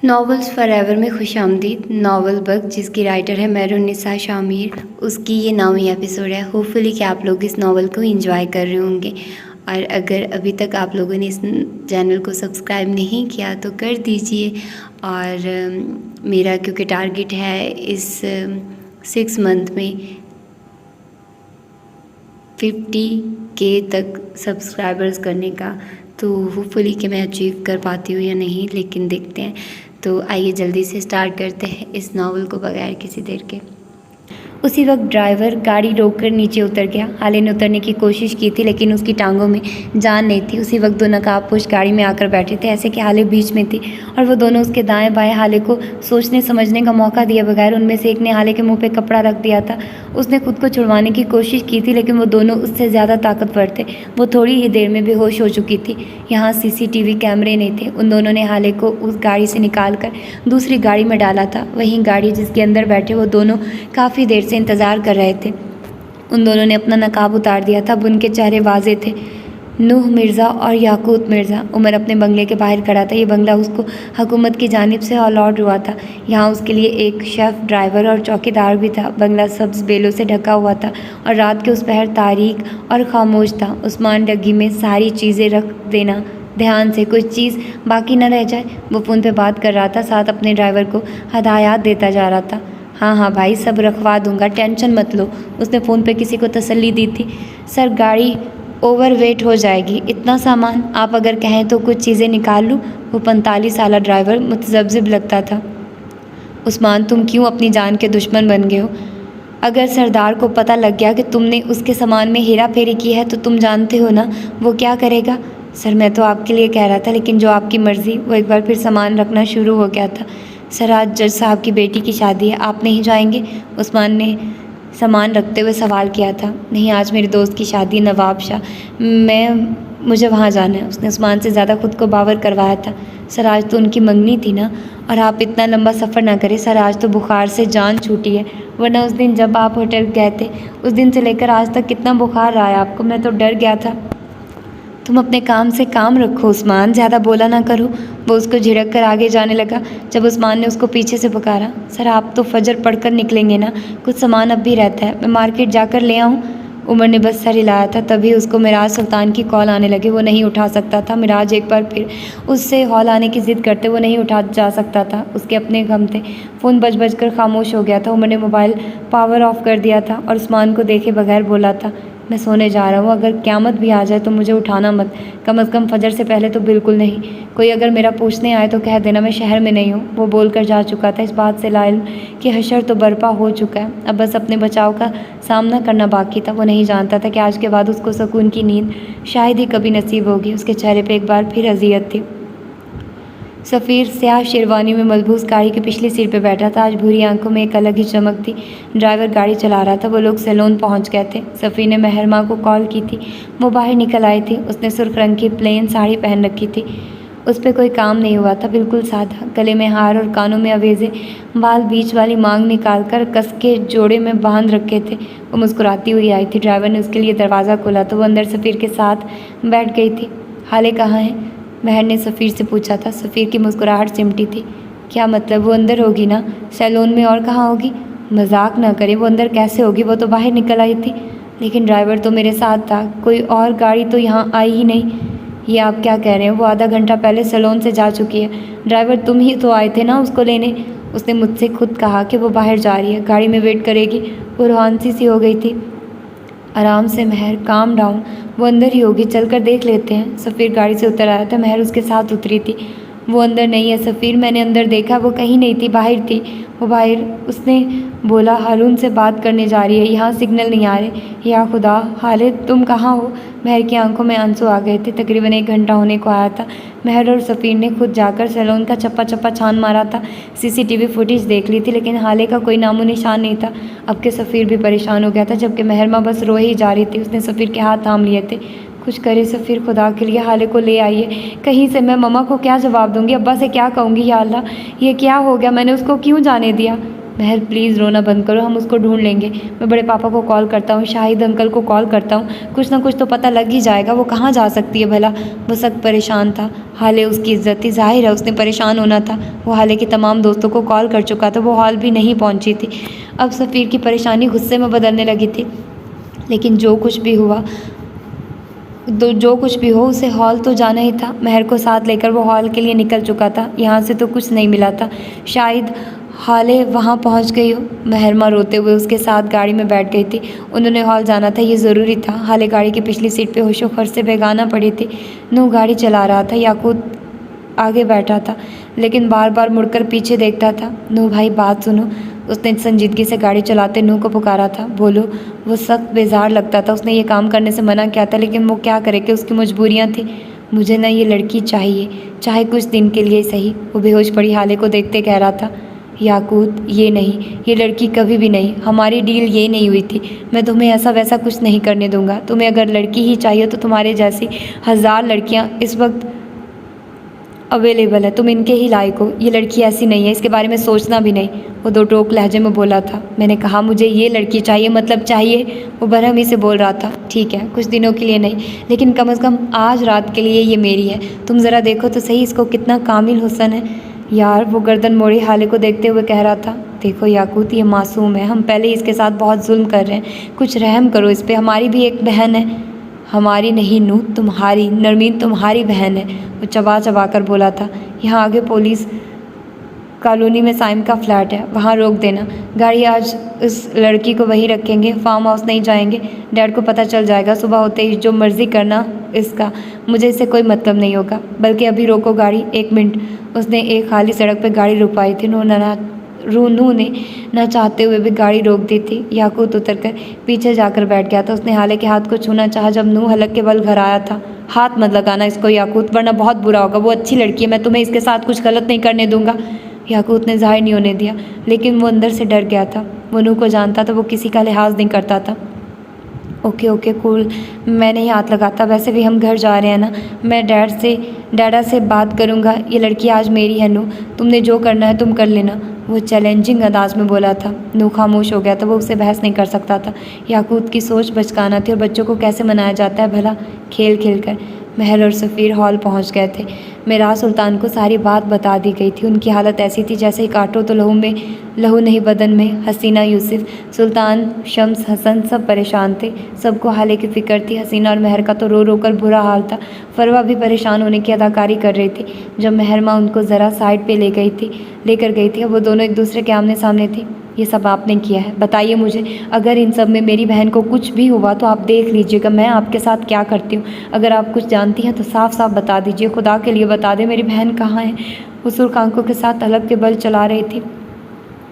Novels forever में खुशामदीद। Novel bug जिसकी writer है मेहरुन्निसा शामिर, उसकी ये 9वीं एपिसोड है। होपफुली कि आप लोग इस नॉवल को एंजॉय कर रहे होंगे। और अगर अभी तक आप लोगों ने इस चैनल को सब्सक्राइब नहीं किया तो कर दीजिए। और मेरा क्योंकि टारगेट है इस 6 मंथ में 50K तक सब्सक्राइबर्स करने का, तो होपफुली कि मैं अचीव कर पाती हूँ या नहीं, लेकिन देखते हैं। तो आइए जल्दी से स्टार्ट करते हैं इस नावल को बगैर किसी देर के। उसी वक्त ड्राइवर गाड़ी रोककर नीचे उतर गया। हाले ने उतरने की कोशिश की थी लेकिन उसकी टांगों में जान नहीं थी। उसी वक्त दो नकाबपोश गाड़ी में आकर बैठे थे, ऐसे कि हाले बीच में थी और वो दोनों उसके दाएं बाएं हाले को सोचने समझने का मौका दिए बगैर उनमें से एक ने हाले के मुंह पे कपड़ा रख दिया था। उसने खुद को छुड़वाने की कोशिश की थी लेकिन वो दोनों उससे ज़्यादा ताकतवर थे। वो थोड़ी ही देर में बेहोश हो चुकी थी। यहाँ CCTV कैमरे नहीं थे। उन दोनों ने हाले को उस गाड़ी से निकाल कर दूसरी गाड़ी में डाला था। वहीं गाड़ी जिसके अंदर बैठे वो दोनों काफ़ी देर से इंतज़ार कर रहे थे। उन दोनों ने अपना नकाब उतार दिया था। अब उनके चेहरे वाजे थे। नूह मिर्ज़ा और याकूत मिर्ज़ा। उमर अपने बंगले के बाहर खड़ा था। ये बंगला उसको हुकूमत की जानिब से अलॉट हुआ था। यहाँ उसके लिए एक शेफ़, ड्राइवर और चौकीदार भी था। बंगला सब्ज़ बेलों से ढका हुआ था और रात के उस पहर तारीक और खामोश था। उस्मान डग्गी में सारी चीज़ें रख देना ध्यान से, कोई चीज़ बाकी न रह जाए। वो फ़ोन पे बात कर रहा था, साथ अपने ड्राइवर को हदायत देता जा रहा था। हाँ भाई, सब रखवा दूंगा, टेंशन मत लो, उसने फ़ोन पे किसी को तसल्ली दी थी। सर, गाड़ी ओवरवेट हो जाएगी, इतना सामान, आप अगर कहें तो कुछ चीज़ें निकाल लूँ। वो 45 साला ड्राइवर मुतज़ब्ज़िब लगता था। उस्मान, तुम क्यों अपनी जान के दुश्मन बन गए हो? अगर सरदार को पता लग गया कि तुमने उसके सामान में हेरा फेरी की है तो तुम जानते हो ना वो क्या करेगा। सर, मैं तो आपके लिए कह रहा था, लेकिन जो आपकी मर्ज़ी। वो एक बार फिर सामान रखना शुरू हो गया था। सर, आज जज साहब की बेटी की शादी है, आप नहीं जाएंगे? उस्मान ने सामान रखते हुए सवाल किया था। नहीं, आज मेरे दोस्त की शादी, नवाब शाह, मुझे वहाँ जाना है, उसने उस्मान से ज़्यादा खुद को बावर करवाया था। सर, आज तो उनकी मंगनी थी ना, और आप इतना लंबा सफ़र ना करें। सर, आज तो बुखार से जान छूटी है, वरना उस दिन जब आप होटल गए थे उस दिन से लेकर आज तक कितना बुखार रहा है आपको, मैं तो डर गया था। तुम अपने काम से काम रखो उस्मान, ज़्यादा बोला ना करो। वो उसको झिड़क कर आगे जाने लगा जब उस्मान ने उसको पीछे से पुकारा। सर, आप तो फजर पढ़कर निकलेंगे ना, कुछ सामान अब भी रहता है, मैं मार्केट जाकर ले आऊँ? उमर ने बस सर हिलाया था, तभी उसको मिराज सुल्तान की कॉल आने लगी। वो नहीं उठा सकता था। मिराज एक बार फिर उससे हॉल आने की ज़िद करते वो नहीं उठा जा सकता था। उसके अपने गम थे। फ़ोन बज कर खामोश हो गया था। उमर ने मोबाइल पावर ऑफ कर दिया था और उस्मान को देखे बगैर बोला था, मैं सोने जा रहा हूँ, अगर क़यामत भी आ जाए तो मुझे उठाना मत, कम अज़ कम फजर से पहले तो बिल्कुल नहीं। कोई अगर मेरा पूछने आए तो कह देना मैं शहर में नहीं हूँ। वो बोलकर जा चुका था, इस बात से लाइल कि हशर तो बर्पा हो चुका है, अब बस अपने बचाव का सामना करना बाकी था। वो नहीं जानता था कि आज के बाद उसको सुकून की नींद शायद ही कभी नसीब होगी। उसके चेहरे पर एक बार फिर अजियत थी। सफ़ीर स्याह शेरवानी में मलबूस गाड़ी की पिछली सीट पर बैठा था। आज भूरी आंखों में एक अलग ही चमक थी। ड्राइवर गाड़ी चला रहा था। वो लोग सैलून पहुंच गए थे। सफ़ीर ने महरमा को कॉल की थी। वो बाहर निकल आई थी। उसने सुर्ख रंग की प्लेन साड़ी पहन रखी थी। उस पर कोई काम नहीं हुआ था, बिल्कुल सादा। गले में हार और कानों में अवेज़े, बाल बीच वाली मांग निकाल कर कस के जोड़े में बांध रखे थे। वो मुस्कुराती हुई आई थी। ड्राइवर ने उसके लिए दरवाज़ा खोला तो वो अंदर सफ़ीर के साथ बैठ गई थी। हाले कहाँ हैं? महर ने सफ़ीर से पूछा था। सफ़ीर की मुस्कुराहट सिमटी थी। क्या मतलब? वो अंदर होगी ना, सैलून में, और कहाँ होगी? मजाक ना करें, वो अंदर कैसे होगी? वो तो बाहर निकल आई थी। लेकिन ड्राइवर तो मेरे साथ था, कोई और गाड़ी तो यहाँ आई ही नहीं। ये आप क्या कह रहे हैं? वो आधा घंटा पहले सैलून से जा चुकी है। ड्राइवर, तुम ही तो आए थे ना उसको लेने? उसने मुझसे खुद कहा कि वो बाहर जा रही है, गाड़ी में वेट करेगी। वो रूहानी सी हो गई थी। आराम से महर, काम डाउन, वो अंदर ही होगी, चल कर देख लेते हैं। सफ़ीर गाड़ी से उतर आया था। महर उसके साथ उतरी थी। वो अंदर नहीं है सफ़ीर, मैंने अंदर देखा, वो कहीं नहीं थी, बाहर थी। वो बाहर, उसने बोला, हारून से बात करने जा रही है, यहाँ सिग्नल नहीं आ रहे। या खुदा, हाले तुम कहाँ हो? महर की आंखों में आंसू आ गए थे। तकरीबन 1 घंटा होने को आया था। महर और सफ़ीर ने खुद जाकर सैलून का चप्पा चप्पा छान मारा था। CCTV फुटेज देख ली थी, लेकिन हाले का कोई नामो निशान नहीं था। अब के सफ़ीर भी परेशान हो गया था, जबकि महरमा बस रोए ही जा रही थी। उसने सफ़ीर के हाथ थाम लिए थे। कुछ करे सफ़ीर, खुदा के लिए हाले को ले आइए कहीं से। मैं मम्मा को क्या जवाब दूंगी, अब्बा से क्या कहूँगी? या अल्लाह, ये क्या हो गया? मैंने उसको क्यों जाने दिया? महर प्लीज़ रोना बंद करो, हम उसको ढूंढ लेंगे। मैं बड़े पापा को कॉल करता हूँ, शाहिद अंकल को कॉल करता हूँ, कुछ ना कुछ तो पता लग ही जाएगा। वो कहाँ जा सकती है भला। वो सख्त परेशान था। हाले उसकी इज्जत थी, जाहिर है उसने परेशान होना था। वो हाले के तमाम दोस्तों को कॉल कर चुका था, वो हॉल भी नहीं पहुँची थी। अब सफ़ीर की परेशानी गुस्से में बदलने लगी थी। लेकिन जो कुछ भी हो उसे हॉल तो जाना ही था। महर को साथ लेकर वो हॉल के लिए निकल चुका था। यहाँ से तो कुछ नहीं मिला था। शायद हाले वहाँ पहुँच गई हो। महरमा रोते हुए उसके साथ गाड़ी में बैठ गई थी। उन्होंने हॉल जाना था, ये ज़रूरी था। हाले गाड़ी की पिछली सीट पे होशो खर्च से बेगाना पड़ी थी। नूह गाड़ी चला रहा था, याकूत आगे बैठा था, लेकिन बार बार मुड़कर पीछे देखता था। नूह भाई बात सुनो। उसने संजीदगी से गाड़ी चलाते नूह को पुकारा था। बोलो। वो सख्त बेजार लगता था। उसने ये काम करने से मना किया था, लेकिन वो क्या करे कि उसकी मजबूरियाँ थी। मुझे ना ये लड़की चाहिए, चाहे कुछ दिन के लिए सही। वो बेहोश पड़ी हाले को देखते कह रहा था। याकूत, ये नहीं, ये लड़की कभी भी नहीं। हमारी डील ये नहीं हुई थी। मैं तुम्हें ऐसा वैसा कुछ नहीं करने दूंगा। तुम्हें अगर लड़की ही चाहिए तो तुम्हारे जैसी 1000 लड़कियाँ इस वक्त अवेलेबल है। तुम इनके ही लायक हो। ये लड़की ऐसी नहीं है, इसके बारे में सोचना भी नहीं। वो दो टोक लहजे में बोला था। मैंने कहा मुझे ये लड़की चाहिए, मतलब चाहिए। वो बरहमी से बोल रहा था। ठीक है, कुछ दिनों के लिए नहीं, लेकिन कम से कम आज रात के लिए ये मेरी है। तुम ज़रा देखो तो सही, इसको कितना कामिल हुस्न है। यार, वो गर्दन मोड़े हाले को देखते हुए कह रहा था। देखो याकूत, ये मासूम है। हम पहले ही इसके साथ बहुत जुल्म कर रहे हैं। कुछ रहम करो इस पर। हमारी भी एक बहन है। हमारी नहीं नूह, तुम्हारी। नरमीन तुम्हारी बहन है। वो चबा चबा कर बोला था। यहाँ आगे पुलिस कॉलोनी में साइम का फ्लैट है, वहाँ रोक देना गाड़ी। आज इस लड़की को वहीं रखेंगे, फार्म हाउस नहीं जाएंगे। डैड को पता चल जाएगा। सुबह होते ही जो मर्ज़ी करना इसका, मुझे इससे कोई मतलब नहीं होगा। बल्कि अभी रोको गाड़ी। 1 मिनट। उसने एक खाली सड़क पर गाड़ी रुकवाई थी। नूह ने न चाहते हुए भी गाड़ी रोक दी थी। याकूत उतरकर पीछे जाकर बैठ गया था। उसने हाले के हाथ को छूना चाहा जब नूह हलक के बल घर आया था। हाथ मत लगाना इसको याकूत, वरना बहुत बुरा होगा। वो अच्छी लड़की है, मैं तुम्हें इसके साथ कुछ गलत नहीं करने दूंगा। याकूत ने जाहिर नहीं होने दिया, लेकिन वो अंदर से डर गया था। वो नूह को जानता था, वो किसी का लिहाज नहीं करता था। ओके ओके कूल, मैं नहीं हाथ लगाता। वैसे भी हम घर जा रहे हैं ना। मैं डैडा से बात करूँगा। ये लड़की आज मेरी है नूह, तुमने जो करना है तुम कर लेना। वो चैलेंजिंग अंदाज में बोला था। नूह खामोश हो गया था। वो उससे बहस नहीं कर सकता था। याकूत की सोच बचकाना थी, और बच्चों को कैसे मनाया जाता है भला, खेल खेल कर। महर और सफ़ीर हॉल पहुंच गए थे। मेराज सुल्तान को सारी बात बता दी गई थी। उनकी हालत ऐसी थी जैसे काटो तो लहू नहीं बदन में। हसीना, यूसुफ, सुल्तान, शम्स, हसन सब परेशान थे। सबको हाले की फ़िक्र थी। हसीना और महर का तो रो रो कर बुरा हाल था। फरवा भी परेशान होने की अदाकारी कर रही थी। जब महरमा उनको ज़रा साइड पे लेकर गई थी, अब वो दोनों एक दूसरे के आमने सामने थी। ये सब आपने किया है, बताइए मुझे। अगर इन सब में मेरी बहन को कुछ भी हुआ तो आप देख लीजिएगा मैं आपके साथ क्या करती हूँ। अगर आप कुछ जानती हैं तो साफ साफ बता दीजिए। खुदा के लिए बता दें, मेरी बहन कहाँ है। वो सुर्ख आंखों के साथ अलग के बल चला रही थी।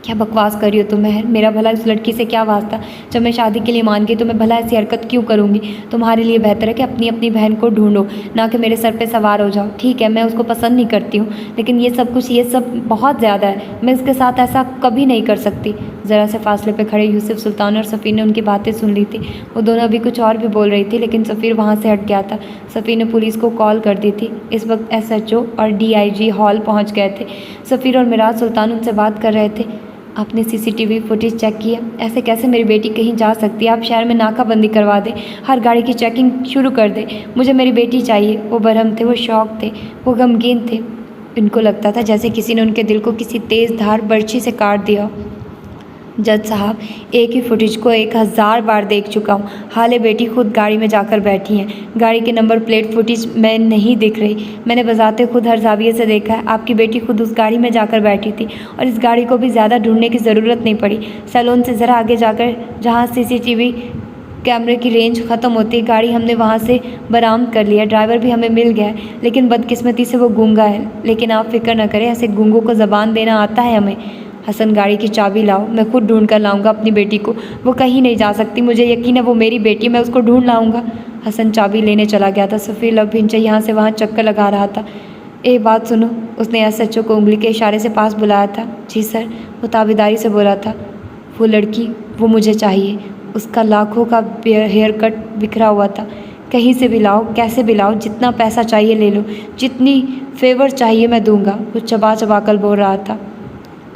क्या बकवास कर रही हो तुम महर, मेरा भला इस लड़की से क्या वास्ता। जब मैं शादी के लिए मान गई तो मैं भला ऐसी हरकत क्यों करूँगी। तुम्हारे लिए बेहतर है कि अपनी अपनी बहन को ढूंढो, ना कि मेरे सर पे सवार हो जाओ। ठीक है, मैं उसको पसंद नहीं करती हूँ, लेकिन ये सब बहुत ज़्यादा है। मैं इसके साथ ऐसा कभी नहीं कर सकती। ज़रा से फासले पे खड़े यूसुफ, सुल्तान और सफ़ीर ने उनकी बातें सुन ली थी। वो दोनों अभी कुछ और भी बोल रही थी, लेकिन सफ़ीर वहाँ से हट गया था। सफ़ीर ने पुलिस को कॉल कर दी थी। इस वक्त SHO और DIG हॉल पहुँच गए थे। सफ़ीर और मिराज सुल्तान उनसे बात कर रहे थे। आपने CCTV फुटेज चेक किया? ऐसे कैसे मेरी बेटी कहीं जा सकती है। आप शहर में नाकाबंदी करवा दें, हर गाड़ी की चेकिंग शुरू कर दें। मुझे मेरी बेटी चाहिए। वो बरहम थे, वो शौक थे, वो गमगीन थे। इनको लगता था जैसे किसी ने उनके दिल को किसी तेज़ धार बर्छी से काट दिया। जज साहब, एक ही फुटेज को 1000 बार देख चुका हूँ। हाले बेटी खुद गाड़ी में जाकर बैठी हैं। गाड़ी के नंबर प्लेट फुटेज में नहीं दिख रही। मैंने बजाते खुद हर जाविये से देखा है। आपकी बेटी खुद उस गाड़ी में जाकर बैठी थी, और इस गाड़ी को भी ज़्यादा ढूंढने की ज़रूरत नहीं पड़ी। सैलून से ज़रा आगे जाकर जहाँ CCTV कैमरे की रेंज ख़त्म होती है, गाड़ी हमने वहाँ से बरामद कर लिया। ड्राइवर भी हमें मिल गया है, लेकिन बदकिस्मती से वो गूंगा है। लेकिन आप फिक्र न करें, ऐसे गूंगों को ज़बान देना आता है हमें। हसन, गाड़ी की चाबी लाओ, मैं खुद ढूंढ कर लाऊंगा अपनी बेटी को। वो कहीं नहीं जा सकती, मुझे यकीन है वो मेरी बेटी है, मैं उसको ढूंढ लाऊंगा। हसन चाबी लेने चला गया था। सफ़ीर लब भिंचे यहाँ से वहाँ चक्कर लगा रहा था। एक बात सुनो, उसने SHO को उंगली के इशारे से पास बुलाया था। जी सर, वो ताबेदारी से बोला था। वो लड़की, वो मुझे चाहिए। उसका लाखों का हेयर कट बिखरा हुआ था। कहीं से भी लाओ, कैसे भी लाओ, जितना पैसा चाहिए ले लो, जितनी फेवर चाहिए मैं दूंगा। वो चबा चबा कर बोल रहा था।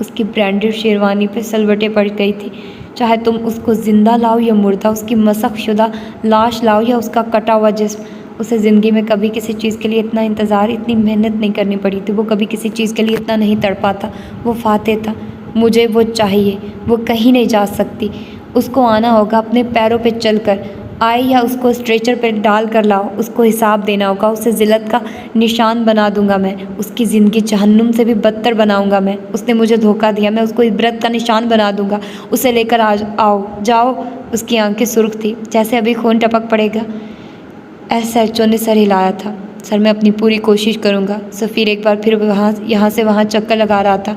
उसकी ब्रांडेड शेरवानी पे सलवटें पड़ गई थी। चाहे तुम उसको ज़िंदा लाओ या मुर्दा, उसकी मसख़शुदा लाश लाओ या उसका कटा हुआ जिस्म, उसे ज़िंदगी में कभी किसी चीज़ के लिए इतना इंतज़ार, इतनी मेहनत नहीं करनी पड़ी थी। वो कभी किसी चीज़ के लिए इतना नहीं तड़पा था। वो फातेह था। मुझे वो चाहिए। वो कहीं नहीं जा सकती। उसको आना होगा अपने पैरों पे चलकर। आए या उसको स्ट्रेचर पे डाल कर लाओ, उसको हिसाब देना होगा। उसे ज़िल्लत का निशान बना दूंगा मैं। उसकी ज़िंदगी जहन्नुम से भी बदतर बनाऊंगा मैं। उसने मुझे धोखा दिया, मैं उसको इबरत का निशान बना दूंगा। उसे लेकर आओ जाओ। उसकी आंखें सुर्ख थी, जैसे अभी खून टपक पड़ेगा। SHO ने सर हिलाया था। सर, मैं अपनी पूरी कोशिश करूँगा। सफ़ीर एक बार फिर यहाँ से वहाँ चक्कर लगा रहा था।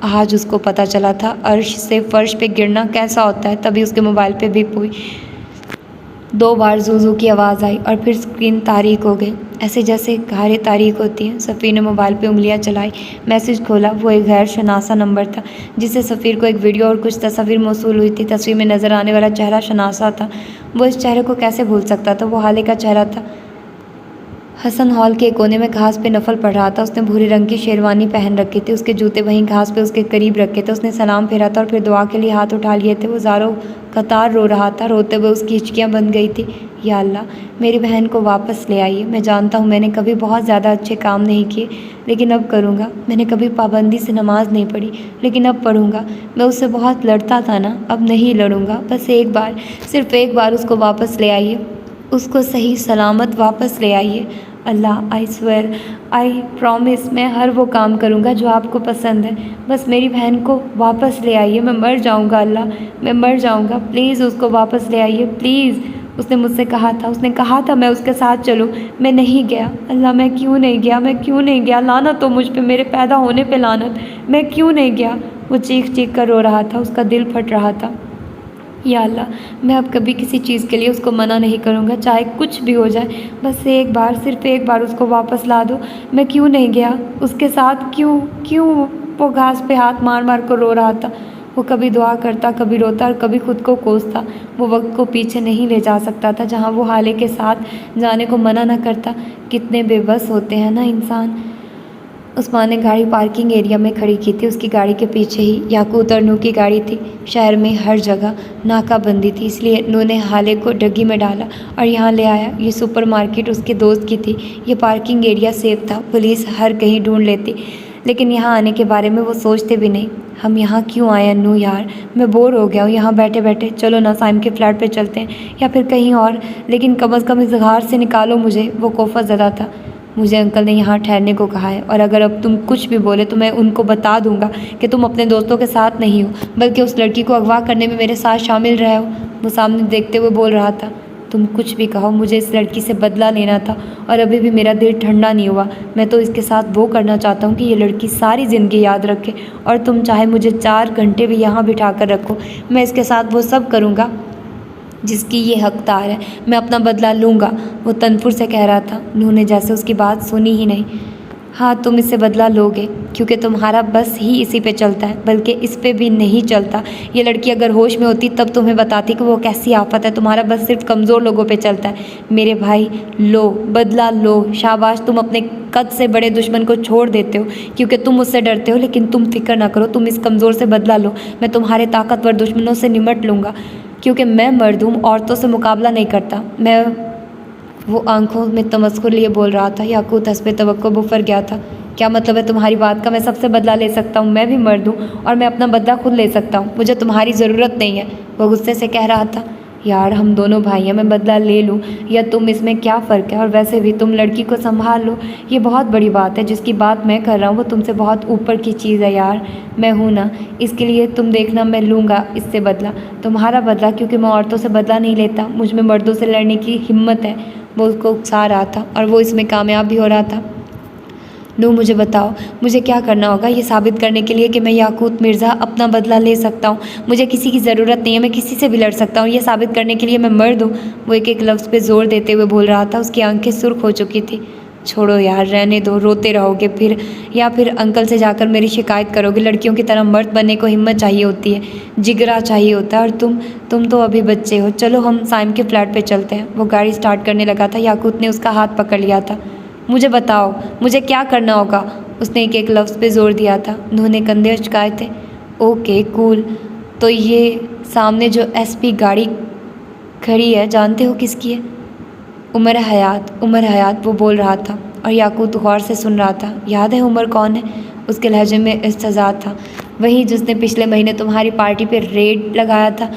आज उसको पता चला था अर्श से फ़र्श पे गिरना कैसा होता है। तभी उसके मोबाइल पे बीप हुई। 2 बार ज़ू की आवाज़ आई और फिर स्क्रीन तारीक हो गई, ऐसे जैसे कारें तारीक होती हैं। सफ़ीर ने मोबाइल पे उंगलियां चलाई, मैसेज खोला। वो एक गैर शनासा नंबर था जिससे सफ़ीर को एक वीडियो और कुछ तस्वीर मौसूल हुई थी। तस्वीर में नज़र आने वाला चेहरा शनासा था। वो इस चेहरे को कैसे भूल सकता था? वो हाले का चेहरा था। हसन हॉल के कोने में घास पे नफल पढ़ रहा था। उसने भूरे रंग की शेरवानी पहन रखी थी। उसके जूते वहीं घास पे उसके करीब रखे थे। उसने सलाम फेरा था और फिर दुआ के लिए हाथ उठा लिए थे। वो ज़ारो कतार रो रहा था। रोते हुए उसकी हिचकियाँ बन गई थी। या अल्लाह, मेरी बहन को वापस ले आइए। मैं जानता हूँ मैंने कभी बहुत ज़्यादा अच्छे काम नहीं किए, लेकिन अब करूँगा। मैंने कभी पाबंदी से नमाज नहीं पढ़ी, लेकिन अब पढ़ूँगा। मैं उससे बहुत लड़ता था ना, अब नहीं लड़ूँगा। बस एक बार, सिर्फ़ एक बार उसको वापस ले आइए। उसको सही सलामत वापस ले आइए। अल्लाह, आई स्वेयर, आई प्रॉमिस, मैं हर वो काम करूँगा जो आपको पसंद है। बस मेरी बहन को वापस ले आइए। मैं मर जाऊँगा अल्लाह, मैं मर जाऊँगा। प्लीज़ उसको वापस ले आइए, प्लीज़। उसने मुझसे कहा था, मैं उसके साथ चलूँ। मैं नहीं गया। अल्लाह, मैं क्यों नहीं गया? मैं क्यों नहीं गया? लानत तो मुझ पे, मेरे पैदा होने पे लानत। मैं क्यों नहीं गया? वो चीख चीख कर रो रहा था। उसका दिल फट रहा था। या अल्लाह, मैं अब कभी किसी चीज़ के लिए उसको मना नहीं करूँगा, चाहे कुछ भी हो जाए। बस एक बार, सिर्फ़ एक बार उसको वापस ला दो। मैं क्यों नहीं गया उसके साथ? क्यों? वो घास पे हाथ मार मार कर रो रहा था। वो कभी दुआ करता, कभी रोता और कभी खुद को कोसता। वो वक्त को पीछे नहीं ले जा सकता था जहाँ वो हाले के साथ जाने को मना न करता। कितने बेबस होते हैं ना इंसान। उस्मान ने गाड़ी पार्किंग एरिया में खड़ी की थी। उसकी गाड़ी के पीछे ही याकूत और नू की गाड़ी थी। शहर में हर जगह नाकाबंदी थी, इसलिए नू ने हाले को डग्गी में डाला और यहाँ ले आया। ये सुपरमार्केट उसके दोस्त की थी। ये पार्किंग एरिया सेफ था। पुलिस हर कहीं ढूंढ लेती, लेकिन यहाँ आने के बारे में वो सोचते भी नहीं। हम यहाँ क्यों आए नू यार? मैं बोर हो गया हूँ यहाँ बैठे बैठे। चलो ना साइम के फ्लैट पे चलते हैं या फिर कहीं और, लेकिन कम अज़ कम इस घर से निकालो मुझे। वो कोफा ज़दा था। मुझे अंकल ने यहाँ ठहरने को कहा है, और अगर अब तुम कुछ भी बोले तो मैं उनको बता दूंगा कि तुम अपने दोस्तों के साथ नहीं हो, बल्कि उस लड़की को अगवा करने में मेरे साथ शामिल रहे हो। वो सामने देखते हुए बोल रहा था, तुम कुछ भी कहो, मुझे इस लड़की से बदला लेना था और अभी भी मेरा दिल ठंडा नहीं हुआ। मैं तो इसके साथ वो करना चाहता हूँ कि ये लड़की सारी ज़िंदगी याद रखे, और तुम चाहे मुझे 4 घंटे भी यहाँ बिठा कर रखो, मैं इसके साथ वो सब करूँगा जिसकी ये हकदार है। मैं अपना बदला लूँगा। वो तनपुर से कह रहा था। नूह ने जैसे उसकी बात सुनी ही नहीं। हाँ, तुम इससे बदला लोगे, क्योंकि तुम्हारा बस ही इसी पे चलता है, बल्कि इस पे भी नहीं चलता। ये लड़की अगर होश में होती तब तुम्हें बताती कि वो कैसी आफत है। तुम्हारा बस सिर्फ कमज़ोर लोगों पे चलता है। मेरे भाई, लो, बदला लो। शाबाश, तुम अपने कद से बड़े दुश्मन को छोड़ देते हो क्योंकि तुम उससे डरते हो, लेकिन तुम फिक्र ना करो, तुम इस कमज़ोर से बदला लो। मैं तुम्हारे ताकतवर दुश्मनों से निमट लूँगा, क्योंकि मैं मर्द हूँ, औरतों से मुकाबला नहीं करता मैं। वो आंखों में तमस्कुर लिए बोल रहा था। याकूत हंस पे तवक्को बुफर गया था। क्या मतलब है तुम्हारी बात का? मैं सबसे बदला ले सकता हूँ, मैं भी मर्द हूँ और मैं अपना बदला खुद ले सकता हूँ, मुझे तुम्हारी ज़रूरत नहीं है। वो गुस्से से कह रहा था। यार, हम दोनों भाई हैं, मैं बदला ले लूँ या तुम, इसमें क्या फ़र्क है? और वैसे भी तुम लड़की को संभाल लो, ये बहुत बड़ी बात है। जिसकी बात मैं कर रहा हूँ वो तुमसे बहुत ऊपर की चीज़ है यार। मैं हूँ ना, इसके लिए तुम देखना, मैं लूँगा इससे बदला, तुम्हारा बदला, क्योंकि मैं औरतों से बदला नहीं लेता। मुझ में मर्दों से लड़ने की हिम्मत है। वो उसको उकसा रहा था और वो इसमें कामयाब भी हो रहा था। नू, मुझे बताओ, मुझे क्या करना होगा ये साबित करने के लिए कि मैं याकूत मिर्ज़ा अपना बदला ले सकता हूँ? मुझे किसी की ज़रूरत नहीं है, मैं किसी से भी लड़ सकता हूँ। ये साबित करने के लिए मैं मर्द हूँ। वो एक एक लफ्ज़ पे ज़ोर देते हुए बोल रहा था। उसकी आंखें सुर्ख हो चुकी थी। छोड़ो यार, रहने दो, रोते रहोगे फिर, या फिर अंकल से जाकर मेरी शिकायत करोगे। लड़कियों की तरह मर्द बनने को हिम्मत चाहिए होती है, जिगरा चाहिए होता है, और तुम तो अभी बच्चे हो। चलो हम साइम के फ्लैट पे चलते हैं। वो गाड़ी स्टार्ट करने लगा था। याकूत ने उसका हाथ पकड़ लिया था। मुझे बताओ, मुझे क्या करना होगा? उसने एक एक लफ्ज़ पे ज़ोर दिया था। नूह ने कंधे अचकाए थे। Okay cool. तो ये सामने जो एसपी गाड़ी खड़ी है जानते हो किसकी है? उमर हयात वो बोल रहा था और याकूत गौर से सुन रहा था। याद है उमर कौन है? उसके लहजे में इस्तज़ाद था। वही जिसने पिछले महीने तुम्हारी पार्टी पे रेड लगाया था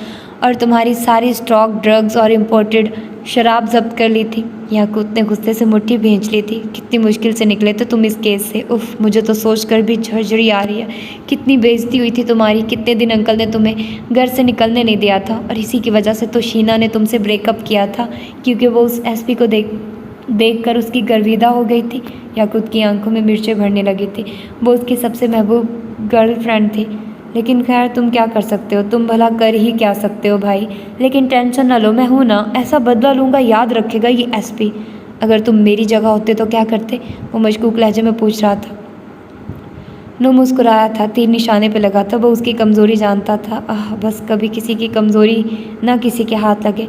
और तुम्हारी सारी स्टॉक ड्रग्स और इम्पोर्टेड शराब जब्त कर ली थी। याकूत ने गुस्से से मुट्ठी भींच ली थी। कितनी मुश्किल से निकले थे तुम इस केस से। उफ़, मुझे तो सोचकर भी झरझरी आ रही है। कितनी बेइज्जती हुई थी तुम्हारी। कितने दिन अंकल ने तुम्हें घर से निकलने नहीं दिया था और इसी की वजह से तो शीना ने तुमसे ब्रेकअप किया था, क्योंकि वो उस एसपी को देखकर उसकी गर्विदा हो गई थी। याकूत की आंखों में मिर्चें भरने लगी थी। वो उसकी सबसे महबूब गर्लफ्रेंड थी। लेकिन खैर तुम क्या कर सकते हो, तुम भला कर ही क्या सकते हो भाई। लेकिन टेंशन न लो, मैं हूँ ना, ऐसा बदला लूँगा, याद रखेगा ये एसपी। अगर तुम मेरी जगह होते तो क्या करते? वो मशकूक लहजे में पूछ रहा था। नू मुस्कुराया था। तीर निशाने पे लगा था। वो उसकी कमज़ोरी जानता था। बस कभी किसी की कमज़ोरी ना किसी के हाथ लगे।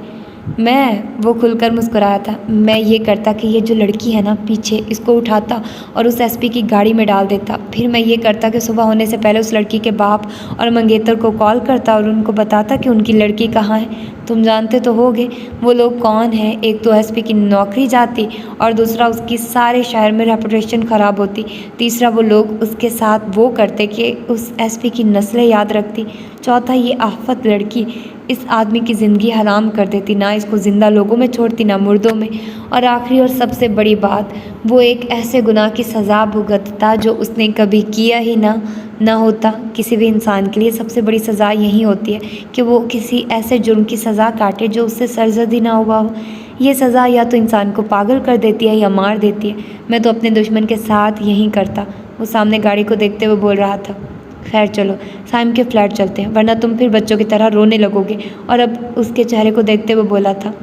वो खुलकर मुस्कुराया था। मैं ये करता कि ये जो लड़की है ना पीछे, इसको उठाता और उस एसपी की गाड़ी में डाल देता। फिर मैं ये करता कि सुबह होने से पहले उस लड़की के बाप और मंगेतर को कॉल करता और उनको बताता कि उनकी लड़की कहाँ है। तुम जानते तो होगे वो लोग कौन हैं। एक तो एसपी की नौकरी जाती और दूसरा उसकी सारे शहर में रेपुटेशन ख़राब होती। तीसरा वो लोग उसके साथ वो करते कि उस एसपी की नस्लें याद रखती। चौथा ये आफत लड़की इस आदमी की ज़िंदगी हराम कर देती, ना इसको ज़िंदा लोगों में छोड़ती ना मुर्दों में। और आखिरी और सबसे बड़ी बात, वो एक ऐसे गुनाह की सज़ा भुगतता जो उसने कभी किया ही ना होता। किसी भी इंसान के लिए सबसे बड़ी सज़ा यही होती है कि वो किसी ऐसे जुर्म की सज़ा काटे जो उससे सरजदी ना हुआ हो। ये सज़ा या तो इंसान को पागल कर देती है या मार देती है। मैं तो अपने दुश्मन के साथ यही करता। वो सामने गाड़ी को देखते हुए बोल रहा था। खैर चलो साइम के फ्लैट चलते हैं, वरना तुम फिर बच्चों की तरह रोने लगोगे। और अब उसके चेहरे को देखते हुए बोला था,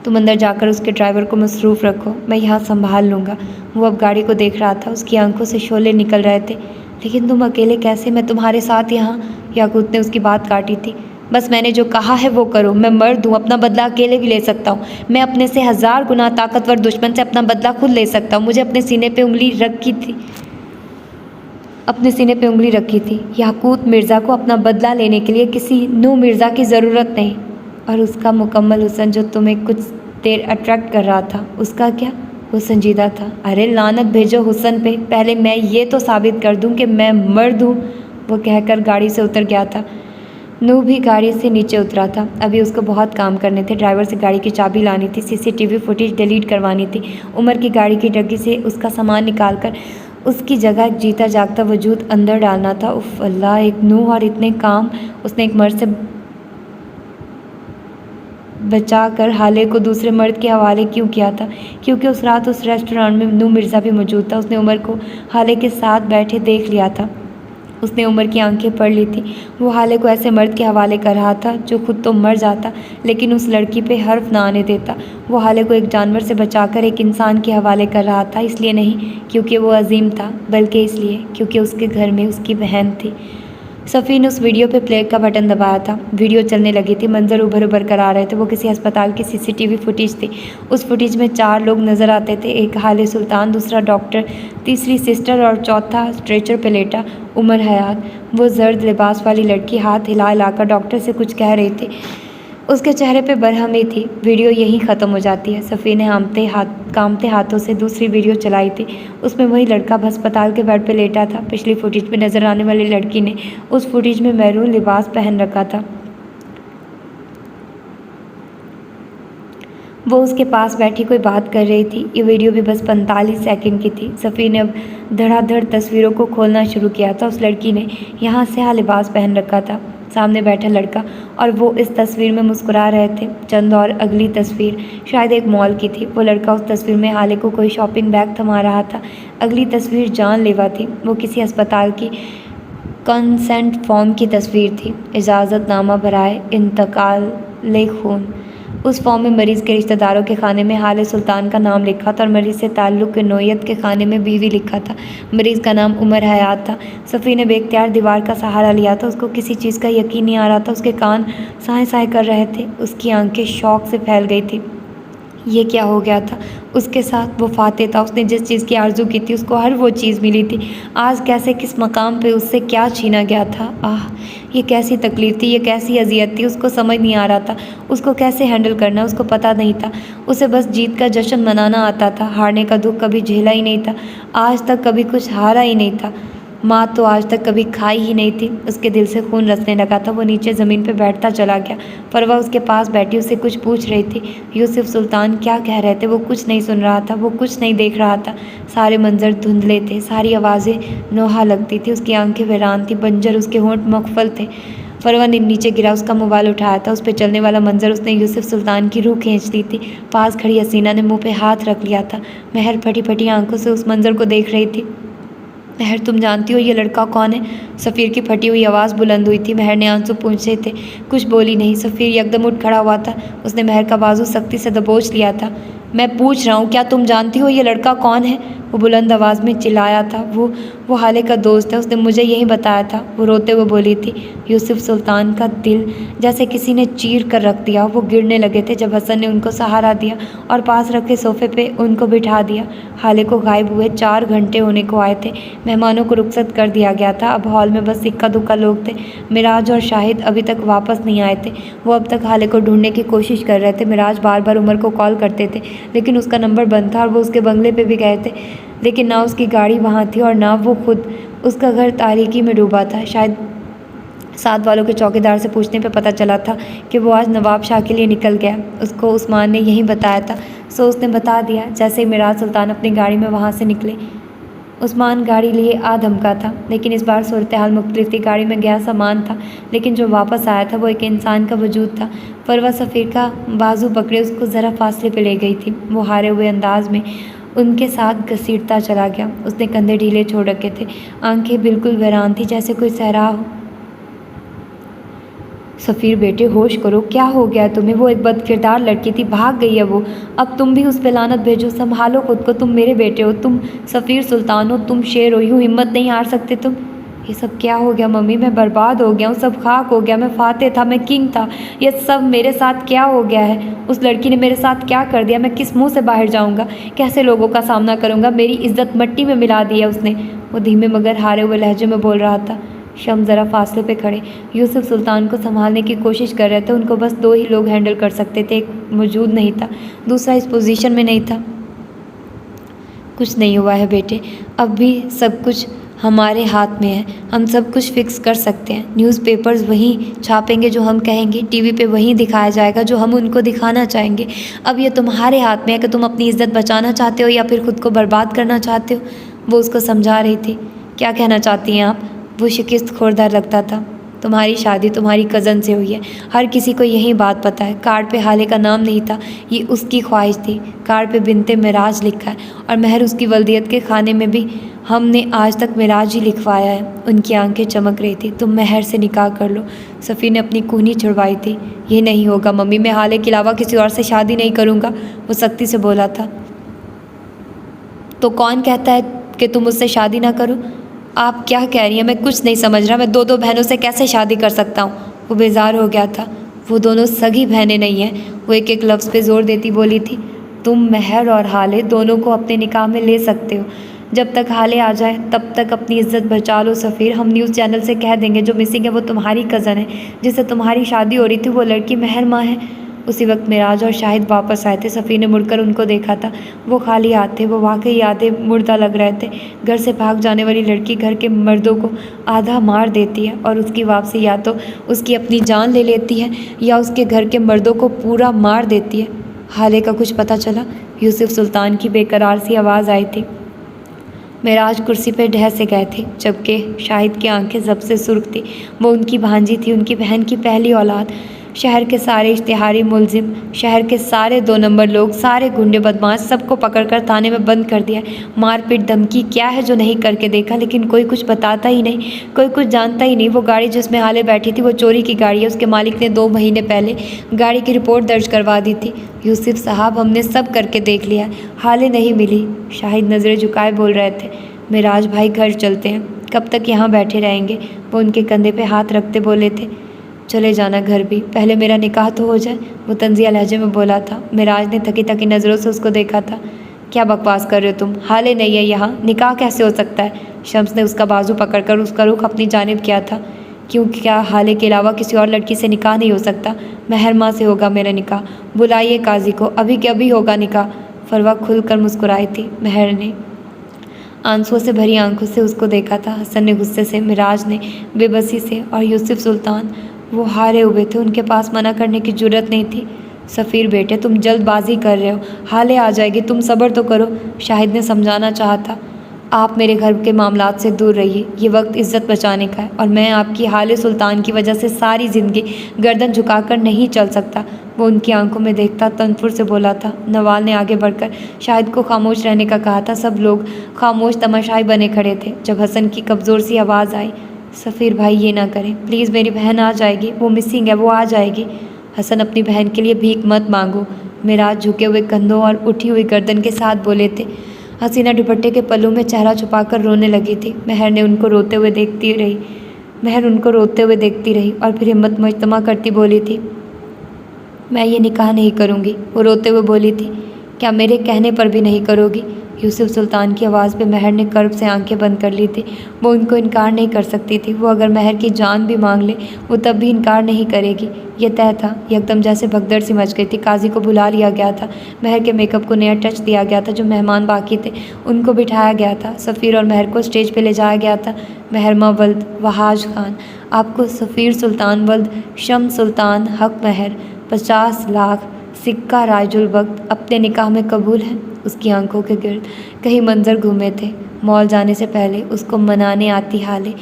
तुम अंदर जाकर उसके ड्राइवर को मसरूफ़ रखो, मैं यहाँ संभाल लूँगा। वो अब गाड़ी को देख रहा था। उसकी आंखों से शोले निकल रहे थे। लेकिन तुम अकेले कैसे? मैं तुम्हारे साथ यहाँ। याकूत ने उसकी बात काटी थी। बस मैंने जो कहा है वो करो। मैं मर्द हूँ, अपना बदला अकेले भी ले सकता हूँ। मैं अपने से 1000 गुना ताकतवर दुश्मन से अपना बदला खुद ले सकता हूँ। मुझे अपने सीने पे उंगली रखी थी। याकूत मिर्ज़ा को अपना बदला लेने के लिए किसी नू मिर्ज़ा की ज़रूरत नहीं। और उसका मुकम्मल हुस्न जो तुम्हें कुछ देर अट्रैक्ट कर रहा था, उसका क्या? वो संजीदा था। अरे लानत भेजो हुस्न पे, पहले मैं ये तो साबित कर दूं कि मैं मर्द हूँ। वो कहकर गाड़ी से उतर गया था। नू भी गाड़ी से नीचे उतरा था। अभी उसको बहुत काम करने थे। ड्राइवर से गाड़ी की चाबी लानी थी, सीसीटीवी फुटेज डिलीट करवानी थी, उमर की गाड़ी की डिग्गी से उसका सामान निकालकर उसकी जगह एक जीता जागता वजूद अंदर डालना था। उफ़ अल्लाह, एक नूह और इतने काम। उसने एक मर्द से बचाकर हाले को दूसरे मर्द के हवाले क्यों किया था? क्योंकि उस रात उस रेस्टोरेंट में नू मिर्ज़ा भी मौजूद था। उसने उमर को हाले के साथ बैठे देख लिया था। उसने उमर की आंखें पढ़ ली थी। वो हाले को ऐसे मर्द के हवाले कर रहा था जो खुद तो मर जाता लेकिन उस लड़की पे हर्फ ना आने देता। वो हाले को एक जानवर से बचाकर एक इंसान के हवाले कर रहा था, इसलिए नहीं क्योंकि वो अजीम था, बल्कि इसलिए क्योंकि उसके घर में उसकी बहन थी। सफ़ी ने उस वीडियो पे प्ले का बटन दबाया था। वीडियो चलने लगी थी। मंजर उभर उभर कर आ रहे थे। वो किसी अस्पताल की सीसीटीवी फुटेज थी। उस फुटेज में 4 लोग नज़र आते थे। एक हाले सुल्तान, दूसरा डॉक्टर, तीसरी सिस्टर और चौथा स्ट्रेचर पे लेटा उमर हयात। वो जर्द लिबास वाली लड़की हाथ हिला हिलाकर डॉक्टर से कुछ कह रही थी। उसके चेहरे पे बरहमी थी। वीडियो यहीं ख़त्म हो जाती है। सफ़ी ने कांपते हाथों से दूसरी वीडियो चलाई थी। उसमें वही लड़का अस्पताल के बेड पे लेटा था। पिछली फुटेज में नज़र आने वाली लड़की ने उस फुटेज में मैरून लिबास पहन रखा था। वो उसके पास बैठी कोई बात कर रही थी। ये वीडियो भी बस 45 सेकंड की थी। सफ़ी ने अब धड़ाधड़ तस्वीरों को खोलना शुरू किया था। उस लड़की ने यहाँ से यहाँ लिबास पहन रखा था। सामने बैठा लड़का और वो इस तस्वीर में मुस्कुरा रहे थे। चंद और अगली तस्वीर शायद एक मॉल की थी। वो लड़का उस तस्वीर में हाले को कोई शॉपिंग बैग थमा रहा था। अगली तस्वीर जानलेवा थी। वो किसी अस्पताल की कंसेंट फॉर्म की तस्वीर थी। इजाज़तनामा बराए इंतकाल खून। उस फॉर्म में मरीज़ के रिश्तेदारों के खाने में हाले सुल्तान का नाम लिखा था और मरीज़ से ताल्लुक़ के नोयत के खाने में बीवी लिखा था। मरीज़ का नाम उमर हयात था। सफ़ी ने बेख्तियार दीवार का सहारा लिया था। उसको किसी चीज़ का यकीन नहीं आ रहा था। उसके कान साए साए कर रहे थे। उसकी आंखें शौक से फैल गई थी। ये क्या हो गया था उसके साथ? वो फाते था, उसने जिस चीज़ की आरज़ू की थी उसको हर वो चीज़ मिली थी। आज कैसे, किस मकाम पे उससे क्या छीना गया था? आह, ये कैसी तकलीफ़ थी, ये कैसी अज़ियत थी, उसको समझ नहीं आ रहा था। उसको कैसे हैंडल करना उसको पता नहीं था। उसे बस जीत का जश्न मनाना आता था, हारने का दुख कभी झेला ही नहीं था। आज तक कभी कुछ हारा ही नहीं था। माँ तो आज तक कभी खाई ही नहीं थी। उसके दिल से खून रसने लगा था। वो नीचे ज़मीन पे बैठता चला गया। फरवा उसके पास बैठी उससे कुछ पूछ रही थी। यूसुफ सुल्तान क्या कह रहे थे वो कुछ नहीं सुन रहा था, वो कुछ नहीं देख रहा था। सारे मंजर धुंधले थे, सारी आवाज़ें नोहा लगती थी। उसकी आंखें वीरान थी, बंजर, उसके होंठ मखफल थे। फरवा ने नीचे गिरा, उसका मोबाइल उठाया था। उस पर चलने वाला मंजर उसने यूसुफ सुल्तान की रूह खींच ली थी। पास खड़ी हसीना ने मुँह पे हाथ रख लिया था। महर फटी फटी आंखों से उस मंजर को देख रही थी। महर, तुम जानती हो ये लड़का कौन है? सफ़ीर की फटी हुई आवाज़ बुलंद हुई थी। महर ने आंसू पूंछे थे, कुछ बोली नहीं। सफ़ीर यकदम उठ खड़ा हुआ था। उसने महर का बाजू सख्ती से दबोच लिया था। मैं पूछ रहा हूँ, क्या तुम जानती हो ये लड़का कौन है? वो बुलंद आवाज़ में चिल्लाया था। वो हाले का दोस्त है, उसने मुझे यही बताया था। वो रोते हुए बोली थी। यूसुफ सुल्तान का दिल जैसे किसी ने चीर कर रख दिया। वो गिरने लगे थे जब हसन ने उनको सहारा दिया और पास रखे सोफे पे उनको बिठा दिया। हाले को गायब हुए 4 घंटे होने को आए थे। मेहमानों को रुखसत कर दिया गया था। अब हॉल में बस इक्का दुक्का लोग थे। मिराज और शाहिद अभी तक वापस नहीं आए थे। वो अब तक हाले को ढूंढने की कोशिश कर रहे थे। मिराज बार बार उमर को कॉल करते थे लेकिन उसका नंबर बंद था और वो उसके बंगले पे भी गए थे लेकिन ना उसकी गाड़ी वहाँ थी और ना वो खुद। उसका घर तारीकी में डूबा था। शायद साथ वालों के चौकीदार से पूछने पे पता चला था कि वो आज नवाब शाह के लिए निकल गया। उसको उस्मान ने यही बताया था, सो उसने बता दिया। जैसे ही मिराज सुल्तान अपनी गाड़ी में वहाँ से निकले, उस्मान गाड़ी लिए आ धमका था। लेकिन इस बार सूरत हाल मुख्तलिफ थी। गाड़ी में गया सामान था लेकिन जो वापस आया था वो एक इंसान का वजूद था। फरवा सफ़ीर का बाजू पकड़े उसको ज़रा फासले पे ले गई थी। वो हारे हुए अंदाज में उनके साथ घसीटता चला गया। उसने कंधे ढीले छोड़ रखे थे, आंखें बिल्कुल वीरान थी जैसे कोई सहरा हो। सफ़ीर बेटे, होश करो, क्या हो गया तुम्हें? वो एक बदकिरदार लड़की थी, भाग गई है वो। अब तुम भी उस पे लानत भेजो। संभालो खुद को, तुम मेरे बेटे हो, तुम सफ़ीर सुल्तान हो, तुम शेर हो, यूँ हिम्मत नहीं हार सकते तुम। ये सब क्या हो गया मम्मी? मैं बर्बाद हो गया हूँ, सब खाक हो गया। मैं फाते था, मैं किंग था, ये सब मेरे साथ क्या हो गया है? उस लड़की ने मेरे साथ क्या कर दिया? मैं किस मुँह से बाहर जाऊँगा? कैसे लोगों का सामना करूँगा? मेरी इज्जत मट्टी में मिला दी है उसने। वो धीमे मगर हारे हुए लहजे में बोल रहा था। शम ज़रा फासले पे खड़े यूसुफ सुल्तान को संभालने की कोशिश कर रहे थे। उनको बस 2 ही लोग हैंडल कर सकते थे। एक मौजूद नहीं था, दूसरा इस पोजीशन में नहीं था। कुछ नहीं हुआ है बेटे, अब भी सब कुछ हमारे हाथ में है। हम सब कुछ फिक्स कर सकते हैं। न्यूज़पेपर्स वही छापेंगे जो हम कहेंगे, टीवी पे वही दिखाया जाएगा जो हम उनको दिखाना चाहेंगे। अब ये तुम्हारे हाथ में है कि तुम अपनी इज्जत बचाना चाहते हो या फिर खुद को बर्बाद करना चाहते हो। वो उसको समझा रही थी। क्या कहना चाहती हैं आप? वो शिकस्त खोरदार लगता था। तुम्हारी शादी तुम्हारी कज़न से हुई है, हर किसी को यही बात पता है। कार्ड पे हाले का नाम नहीं था, ये उसकी ख्वाहिश थी। कार्ड पे बिनते मिराज लिखा है और महर उसकी वल्दियत के खाने में भी हमने आज तक मिराज ही लिखवाया है। उनकी आंखें चमक रही थी। तुम महर से निकाह कर लो। सफ़ी ने अपनी कूहनी छुड़वाई थी। ये नहीं होगा मम्मी, मैं हाले के अलावा किसी और से शादी नहीं करूँगा, वो सख्ती से बोला था। तो कौन कहता है कि तुम उससे शादी ना करो? आप क्या कह रही हैं? मैं कुछ नहीं समझ रहा। मैं 2 बहनों से कैसे शादी कर सकता हूँ? वो बेजार हो गया था। वो दोनों सगी बहनें नहीं हैं। वो एक एक लफ्ज़ पे ज़ोर देती बोली थी। तुम महर और हाले दोनों को अपने निकाह में ले सकते हो। जब तक हाले आ जाए तब तक अपनी इज्जत बचा लो सफ़ीर। हम न्यूज़ चैनल से कह देंगे जो मिसिंग है वो तुम्हारी कज़न है, जिससे तुम्हारी शादी हो रही थी, वो लड़की महर माँ है। उसी वक्त मिराज और शाहिद वापस आए थे। सफ़ी ने मुड़कर उनको देखा था। वो खाली हाथ थे। वो वाकई आधे मुर्दा लग रहे थे। घर से भाग जाने वाली लड़की घर के मर्दों को आधा मार देती है और उसकी वापसी या तो उसकी अपनी जान ले लेती है या उसके घर के मर्दों को पूरा मार देती है। हाले का कुछ पता चला? यूसुफ सुल्तान की बेकरार सी आवाज़ आई थी। मिराज कुर्सी पर ढह से गए थे जबकि शाहिद की आंखें जब से सुर्ख थी। वो उनकी भांजी थी, उनकी बहन की पहली औलाद। शहर के सारे इश्तिहारी मुलजिम, शहर के सारे 2 नंबर लोग, सारे गुंडे बदमाश, सबको पकड़कर थाने में बंद कर दिया। मारपीट धमकी क्या है जो नहीं करके देखा, लेकिन कोई कुछ बताता ही नहीं, कोई कुछ जानता ही नहीं। वो गाड़ी जिसमें हाले बैठी थी वो चोरी की गाड़ी है। उसके मालिक ने 2 महीने पहले गाड़ी की रिपोर्ट दर्ज करवा दी थी। यूसुफ साहब, हमने सब करके देख लिया, हाले नहीं मिली। शाहिद नज़रें झुकाए बोल रहे थे। मिराज भाई, घर चलते हैं। कब तक यहाँ बैठे रहेंगे? वो उनके कंधे पे हाथ रखते बोले थे। चले जाना घर भी, पहले मेरा निकाह तो हो जाए, वो तंजिया लहजे में बोला था। मिराज ने थकी थकी नज़रों से उसको देखा था। क्या बकवास कर रहे हो तुम, हाले नहीं है यहाँ, निकाह कैसे हो सकता है? शम्स ने उसका बाजू पकड़कर उसका रुख अपनी जानिब किया था। क्यों, क्या हाले के अलावा किसी और लड़की से निकाह नहीं हो सकता? महरमा से होगा मेरा निकाह, बुलाइए काजी को, अभी के अभी होगा निकाह। फरवा खुलकर मुस्कुराई थी। महर ने आंसुओं से भरी आंखों से उसको देखा था। हसन ने गुस्से से, मिराज ने बेबसी से, और यूसुफ सुल्तान वो हारे हुए थे, उनके पास मना करने की जुर्रत नहीं थी। सफ़ीर बेटे, तुम जल्दबाजी कर रहे हो, हाले आ जाएगी, तुम सब्र तो करो, शाहिद ने समझाना चाहा था। आप मेरे घर के मामलात से दूर रहिए, ये वक्त इज़्ज़त बचाने का है, और मैं आपकी हाले सुल्तान की वजह से सारी ज़िंदगी गर्दन झुकाकर नहीं चल सकता। वो उनकी आंखों में देखता तनफुर से बोला था। नवाल ने आगे बढ़कर शाहिद को खामोश रहने का कहा था। सब लोग खामोश तमाशाई बने खड़े थे जब हसन की कमज़ोर सी आवाज़ आई, सफ़ीर भाई ये ना करें प्लीज़, मेरी बहन आ जाएगी, वो मिसिंग है, वो आ जाएगी। हसन, अपनी बहन के लिए भीख मत मांगो। मिराज झुके हुए कंधों और उठी हुई गर्दन के साथ बोले थे। हसीना दुपट्टे के पल्लू में चेहरा छुपाकर रोने लगी थी। महर उनको रोते हुए देखती रही और फिर हिम्मत मुजतमा करती बोली थी, मैं ये निकाह नहीं करूँगी। वो रोते हुए बोली थी, क्या मेरे कहने पर भी नहीं करोगी? यूसुफ सुल्तान की आवाज़ पे महर ने कर्ब से आंखें बंद कर ली थी। वो उनको इनकार नहीं कर सकती थी। वो अगर महर की जान भी मांग ले वो तब भी इनकार नहीं करेगी, ये तय था। एकदम जैसे भगदड़ सी मच गई थी। काजी को बुला लिया गया था। महर के मेकअप को नया टच दिया गया था। जो मेहमान बाकी थे उनको बिठाया गया था। सफ़ीर और महर को स्टेज पर ले जाया गया था। महरमा वल्द वहाज खान, आपको सफ़ीर सुल्तान वल्द शम्स सुल्तान हक महर 50 लाख सिक्का राजुल वक्त अपने निकाह में कबूल है। उसकी आंखों के गिर्द कई मंजर घूमे थे। मॉल जाने से पहले उसको मनाने आती हाले,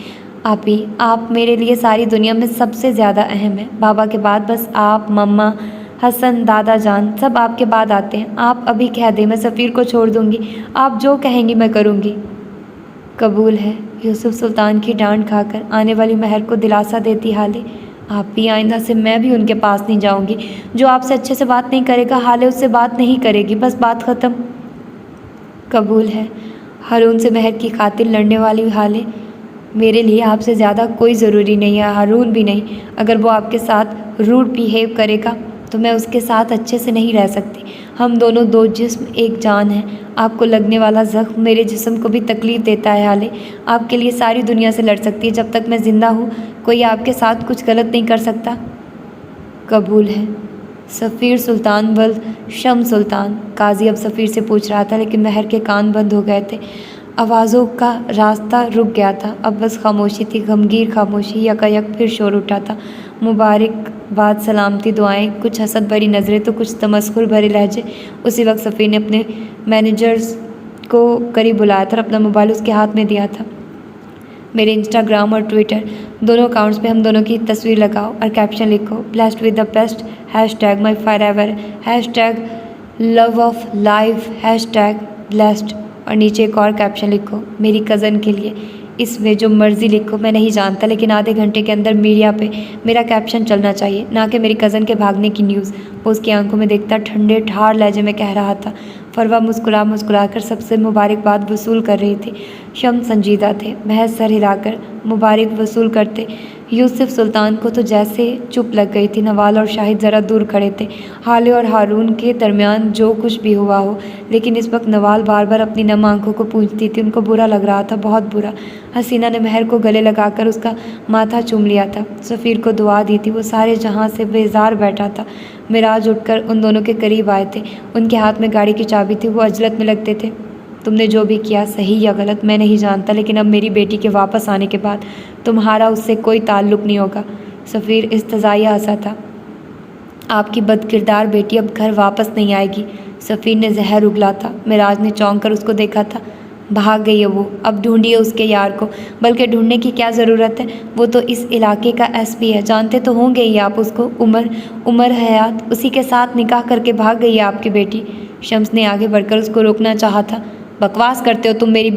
आपी आप मेरे लिए सारी दुनिया में सबसे ज़्यादा अहम है। बाबा के बाद बस आप, मम्मा, हसन, दादा जान सब आपके बाद आते हैं। आप अभी कह दें, मैं सफ़ीर को छोड़ दूँगी, आप जो कहेंगी मैं करूँगी। कबूल है, यूसुफ सुल्तान की डांट खाकर आने वाली महर को दिलासा देती हाले, आप भी आइंदा से मैं भी उनके पास नहीं जाऊंगी। जो आपसे अच्छे से बात नहीं करेगा हाले उससे बात नहीं करेगी, बस बात ख़त्म। कबूल है, हारून से महर की खातिर लड़ने वाली हाले, मेरे लिए आपसे ज़्यादा कोई ज़रूरी नहीं है, हारून भी नहीं। अगर वो आपके साथ रूड बिहेव करेगा तो मैं उसके साथ अच्छे से नहीं रह सकती। हम दोनों दो जिस्म एक जान हैं। आपको लगने वाला ज़ख्म मेरे जिस्म को भी तकलीफ़ देता है हाले। आपके लिए सारी दुनिया से लड़ सकती है, जब तक मैं ज़िंदा हूँ कोई आपके साथ कुछ गलत नहीं कर सकता। कबूल है, सफ़ीर सुल्तान वल्द शम्स सुल्तान। काजी अब सफ़ीर से पूछ रहा था, लेकिन महर के कान बंद हो गए थे। आवाज़ों का रास्ता रुक गया था। अब बस खामोशी थी, गमगीर खामोशी। यकायक फिर शोर उठा था। मुबारकबाद, सलामती, दुआएं, कुछ हसद भरी नज़रें तो कुछ तमस्खुर भरे लहजे। उसी वक्त सफ़ीर ने अपने मैनेजर्स को करीब बुलाया था और अपना मोबाइल उसके हाथ में दिया था। मेरे इंस्टाग्राम और ट्विटर दोनों अकाउंट्स पे हम दोनों की तस्वीर लगाओ और कैप्शन लिखो, blessed with the best, hashtag my forever, hashtag love of life, hashtag blessed, और नीचे एक और कैप्शन लिखो, मेरी कज़न के लिए। इसमें जो मर्ज़ी लिखो, मैं नहीं जानता, लेकिन आधे घंटे के अंदर मीडिया पे मेरा कैप्शन चलना चाहिए, ना कि मेरी कज़न के भागने की न्यूज़। वो उसकी आंखों में देखता ठंडे ठार लहजे में कह रहा था। फरवा मुस्कुरा कर सबसे मुबारकबाद वसूल कर रही थी। शम्स संजीदा थे, महज सर हिलाकर मुबारक वसूल करते। यूसुफ सुल्तान को तो जैसे चुप लग गई थी। नवाल और शाहिद ज़रा दूर खड़े थे। हाले और हारून के दरमियान जो कुछ भी हुआ हो, लेकिन इस वक्त नवाल बार बार अपनी नम आंखों को पूंछती थी। उनको बुरा लग रहा था, बहुत बुरा। हसीना ने महर को गले लगाकर उसका माथा चूम लिया था, सफ़ीर को दुआ दी थी। वो सारे जहां से बेजार बैठा था। मिराज उठकर उन दोनों के करीब आए थे। उनके हाथ में गाड़ी की चाबी थी। वो अजलत में लगते थे। तुमने जो भी किया, सही या गलत, मैं नहीं जानता, लेकिन अब मेरी बेटी के वापस आने के बाद तुम्हारा उससे कोई ताल्लुक़ नहीं होगा। सफ़ीर इस्तज़ाइया हंसा था। आपकी बदकिरदार बेटी अब घर वापस नहीं आएगी। सफ़ीर ने जहर उगला था। मिराज ने चौंक कर उसको देखा था। भाग गई है वो, अब ढूंढिए उसके यार को। बल्कि ढूंढने की क्या ज़रूरत है, वो तो इस इलाके का एसपी है, जानते तो होंगे ही आप उसको। उमर हयात, उसी के साथ निकाह करके भाग गई है आपकी बेटी। शम्स ने आगे बढ़कर उसको रोकना चाहा था। बकवास करते हो तुम, मेरी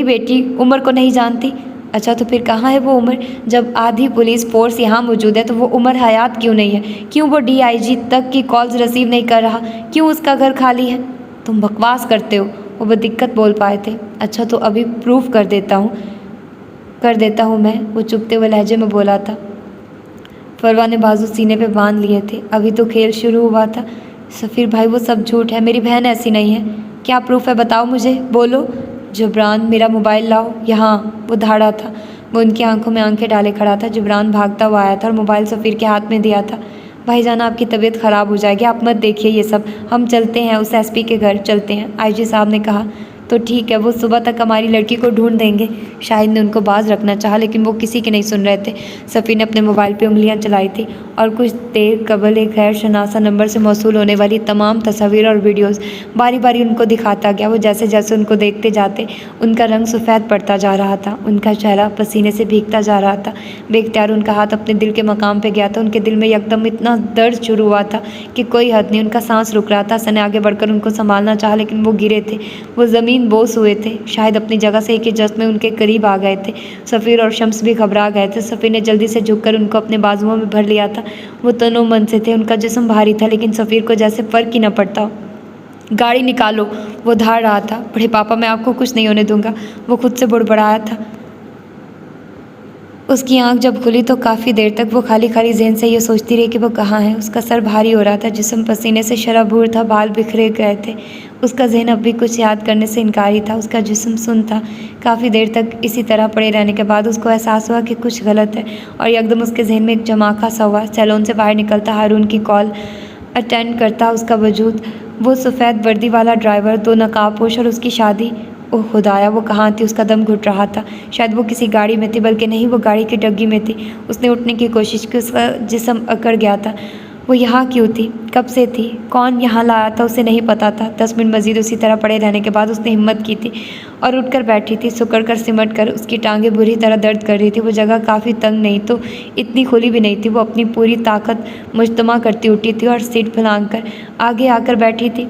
बेटी उमर को नहीं जानती। अच्छा तो फिर कहाँ है वो उमर? जब आधी पुलिस फोर्स यहाँ मौजूद है तो वो उमर हयात क्यों नहीं है? क्यों वो DIG तक की कॉल्स रिसीव नहीं कर रहा? क्यों उसका घर खाली है? तुम बकवास करते हो, वो बदिक्कत बोल पाए थे। अच्छा तो अभी प्रूफ कर देता हूँ मैं, वो चुभते हुए लहजे में बोला था। फरवा ने बाजू सीने पे बांध लिए थे। अभी तो खेल शुरू हुआ था। सफ़ीर भाई वो सब झूठ है, मेरी बहन ऐसी नहीं है। क्या प्रूफ है बताओ मुझे, बोलो। जबरान मेरा मोबाइल लाओ यहाँ। वो धाड़ा था। वो उनकी आंखों में आंखें डाले खड़ा था। जबरान भागता हुआ आया था और मोबाइल सफ़ीर के हाथ में दिया था। भाईजान आपकी तबीयत ख़राब हो जाएगी, आप मत देखिए ये सब, हम चलते हैं उस एसपी के घर चलते हैं। आईजी साहब ने कहा। तो ठीक है, वो सुबह तक हमारी लड़की को ढूंढ देंगे। शाहिद ने उनको बाज रखना चाहा लेकिन वो किसी की नहीं सुन रहे थे। सफ़ीर ने अपने मोबाइल पे उंगलियां चलाई थी और कुछ देर कबल एक गैर शनासा नंबर से मौसूल होने वाली तमाम तस्वीर और वीडियोस बारी बारी उनको दिखाता गया। वो जैसे जैसे उनको देखते जाते उनका रंग सफ़ेद पड़ता जा रहा था, उनका चेहरा पसीने से भीगता जा रहा था। बेख्तियार उनका हाथ अपने दिल के मकाम पे गया था। उनके दिल में एकदम इतना दर्द शुरू हुआ था कि कोई हद नहीं। उनका सांस रुक रहा था। हसन ने आगे बढ़कर उनको संभालना चाहा लेकिन वो गिरे थे, वो ज़मीन बोस हुए थे। शायद अपनी जगह से एक ही जस्ट में उनके करीब आ गए थे। सफ़ीर और शम्स भी घबरा गए थे। सफ़ीर ने जल्दी से झुककर उनको अपने बाजुओं में भर लिया था। वो तनो मन से थे, उनका जिस्म भारी था लेकिन सफ़ीर को जैसे फ़र्क ही न पड़ता। गाड़ी निकालो, वो धाड़ रहा था। बड़े पापा मैं आपको कुछ नहीं होने दूंगा, वो खुद से बुड़बड़ाया था। उसकी आंख जब खुली तो काफ़ी देर तक वो खाली खाली जहन से ये सोचती रही कि वो कहाँ है। उसका सर भारी हो रहा था, जिस्म पसीने से शराबूर था, बाल बिखरे गए थे। उसका जहन अब भी कुछ याद करने से इनकारी था। उसका जिस्म सुन्न था। काफ़ी देर तक इसी तरह पड़े रहने के बाद उसको एहसास हुआ कि कुछ गलत है और एकदम उसके जहन में एक जमाखा सा हुआ। सैलून से बाहर निकलता हारून की कॉल अटेंड करता उसका वजूद, वो सफ़ेद वर्दी वाला ड्राइवर, 2 नकाबपोश और उसकी शादी। ओह खुदाया, वो कहाँ थी? उसका दम घुट रहा था। शायद वो किसी गाड़ी में थी, बल्कि नहीं, वो गाड़ी की डग्गी में थी। उसने उठने की कोशिश की, उसका जिस्म अकड़ गया था। वो यहाँ क्यों थी? कब से थी? कौन यहाँ लाया था? उसे नहीं पता था। 10 मिनट मज़ीद उसी तरह पड़े रहने के बाद उसने हिम्मत की थी और उठकर बैठी थी। सिकुड़ कर सिमट कर उसकी टांगें बुरी तरह दर्द कर रही थी। वो जगह काफ़ी तंग नहीं तो इतनी खुली भी नहीं थी। वो अपनी पूरी ताकत मुजतमा करती उठी थी और सीट फैलांग कर आगे आकर बैठी थी।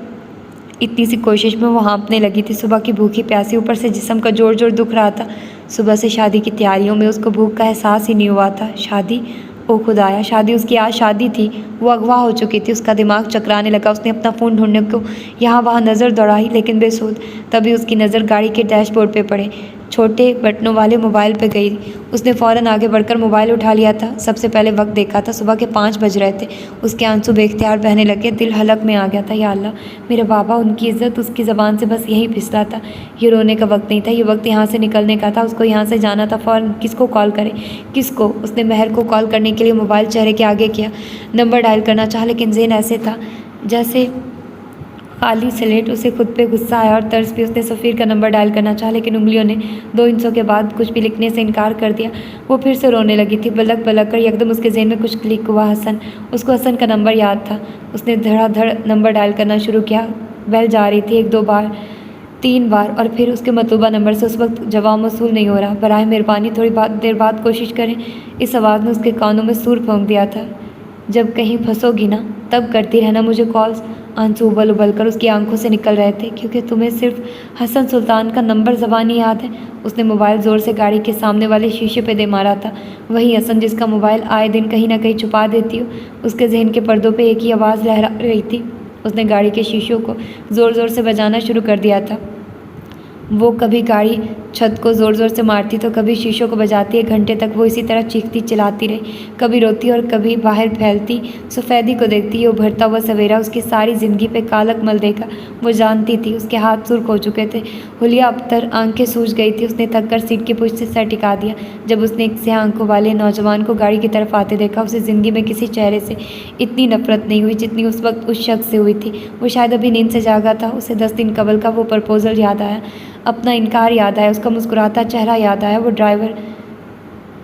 इतनी सी कोशिश में वो हाँफने लगी थी। सुबह की भूखी प्यासी, ऊपर से जिस्म का जोर जोर दुख रहा था। सुबह से शादी की तैयारियों में उसको भूख का एहसास ही नहीं हुआ था। शादी? ओ खुदाया, शादी! उसकी आज शादी थी। वो अगवा हो चुकी थी। उसका दिमाग चकराने लगा। उसने अपना फ़ोन ढूंढने को यहाँ वहाँ नज़र दौड़ाई लेकिन बेसूद। तभी उसकी नज़र गाड़ी के डैशबोर्ड पे पड़े, छोटे बटनों वाले मोबाइल पे गई। उसने फ़ौरन आगे बढ़कर मोबाइल उठा लिया था। सबसे पहले वक्त देखा था, सुबह के 5 बज रहे थे। उसके आंसू बेख्तियार बहने लगे। दिल हलक में आ गया था। या अल्लाह, मेरे बाबा, उनकी इज़्ज़त उसकी ज़बान से बस यही फिसला था। ये रोने का वक्त नहीं था, ये वक्त यहाँ से निकलने का था। उसको यहाँ से जाना था फ़ौरन। किसको कॉल करे? किसको? उसने महर को कॉल करने के लिए मोबाइल चेहरे के आगे किया, नंबर डायल करना चाहा लेकिन ज़हन ऐसे था जैसे खाली स्लेट। उसे खुद पे गुस्सा आया और तर्स भी। उसने सफ़ीर का नंबर डायल करना चाहा लेकिन उंगलियों ने 2 इंचों के बाद कुछ भी लिखने से इनकार कर दिया। वो फिर से रोने लगी थी। बलक बलक कर एकदम उसके जहन में कुछ क्लिक हुआ। हसन। उसको हसन का नंबर याद था। उसने धड़ाधड़ नंबर डायल करना शुरू किया। बेल जा रही थी 1-2 बार, 3 बार और फिर उसके मतलूबा नंबर से उस वक्त जवाब मौसूल नहीं हो रहा। बराए मेहरबानी थोड़ी देर बाद कोशिश करें। इस आवाज़ ने उसके कानों में सूर फूंक दिया था। जब कहीं फंसोगी ना तब करती रहना मुझे कॉल्स। आंसू उबल उबल कर उसकी आंखों से निकल रहे थे। क्योंकि तुम्हें सिर्फ हसन सुल्तान का नंबर ज़बानी याद है। उसने मोबाइल ज़ोर से गाड़ी के सामने वाले शीशे पे दे मारा था। वही हसन जिसका मोबाइल आए दिन कहीं ना कहीं छुपा देती हो। उसके जहन के पर्दों पे एक ही आवाज़ लहरा रही थी। उसने गाड़ी के शीशों को ज़ोर ज़ोर से बजाना शुरू कर दिया था। वो कभी गाड़ी छत को ज़ोर ज़ोर से मारती तो कभी शीशों को बजाती। 1 घंटे तक वो इसी तरह चीखती चिल्लाती रही, कभी रोती और कभी बाहर फैलती सफ़ेदी को देखती। ये उभरता हुआ सवेरा उसकी सारी ज़िंदगी पे कालक मल देगा। वो जानती थी। उसके हाथ सुर्ख हो चुके थे। हुलिया अबतर आंखें सूज गई थी। उसने थक कर सीट की पुष्ट से सर टिका दिया। जब उसने एक स्याह आंखों वाले नौजवान को गाड़ी की तरफ आते देखा, उसे ज़िंदगी में किसी चेहरे से इतनी नफरत नहीं हुई जितनी उस वक्त उस शख्स से हुई थी। वो शायद अभी नींद से जागा था। उसे 10 दिन कबल का वो प्रपोज़ल याद आया, अपना इनकार याद आया, उसका मुस्कुराता चेहरा याद आया, वो ड्राइवर,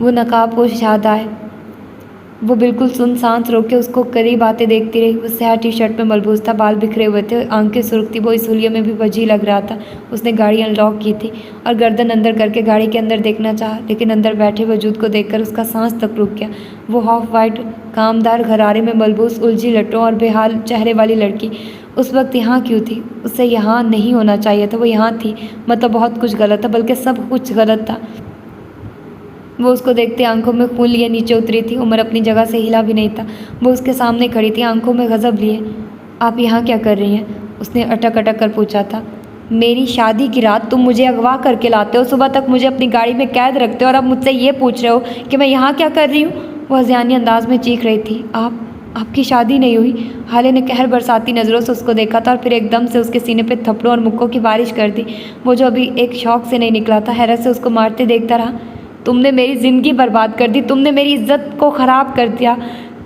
वो नकाबपोश याद आए। वो बिल्कुल सुन सांस रोक के उसको करीब आते देखती रही। वो स्याह टी-शर्ट में मलबूस था, बाल बिखरे हुए थे, आंखें सुर्ख थी। वो इस हुलिये में भी वजी लग रहा था। उसने गाड़ी अनलॉक की थी और गर्दन अंदर करके गाड़ी के अंदर देखना चाहा लेकिन अंदर बैठे वजूद को देखकर उसका सांस तक रुक गया। वो हाफ वाइट कामदार घरारे में मलबूस उलझी लटों और बेहाल चेहरे वाली लड़की उस वक्त यहाँ क्यों थी? उसे यहाँ नहीं होना चाहिए था। वो यहाँ थी, मतलब बहुत कुछ गलत था, बल्कि सब कुछ गलत था। वो उसको देखते आंखों में खून लिए नीचे उतरी थी। उमर अपनी जगह से हिला भी नहीं था। वो उसके सामने खड़ी थी, आंखों में गज़ब लिए। आप यहाँ क्या कर रही हैं? उसने अटक अटक कर पूछा था। मेरी शादी की रात तुम मुझे अगवा करके लाते हो, सुबह तक मुझे अपनी गाड़ी में कैद रखते हो और अब मुझसे ये पूछ रहे हो कि मैं यहाँ क्या कर रही हूँ? वो हज़ियानी अंदाज में चीख रही थी, आपकी शादी नहीं हुई। हाले ने कहर बरसाती नज़रों से उसको देखा था और फिर एकदम से उसके सीने पे थप्पड़ों और मुक्कों की बारिश कर दी। वो जो अभी एक शौक से नहीं निकला था, हैरत से उसको मारते देखता रहा। तुमने मेरी ज़िंदगी बर्बाद कर दी, तुमने मेरी इज्जत को ख़राब कर दिया,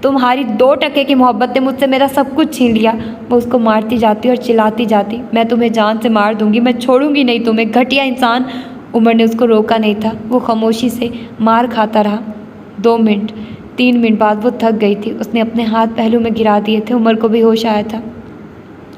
तुम्हारी 2 टके की मोहब्बत ने मुझसे मेरा सब कुछ छीन लिया। वो उसको मारती जाती और चिल्लाती जाती, मैं तुम्हें जान से मार दूंगी, मैं छोड़ूंगी नहीं तुम्हें, घटिया इंसान। उमर ने उसको रोका नहीं था, वो खामोशी से मार खाता रहा। 2 मिनट 3 मिनट बाद वो थक गई थी। उसने अपने हाथ पहलू में गिरा दिए थे। उमर को भी होश आया था।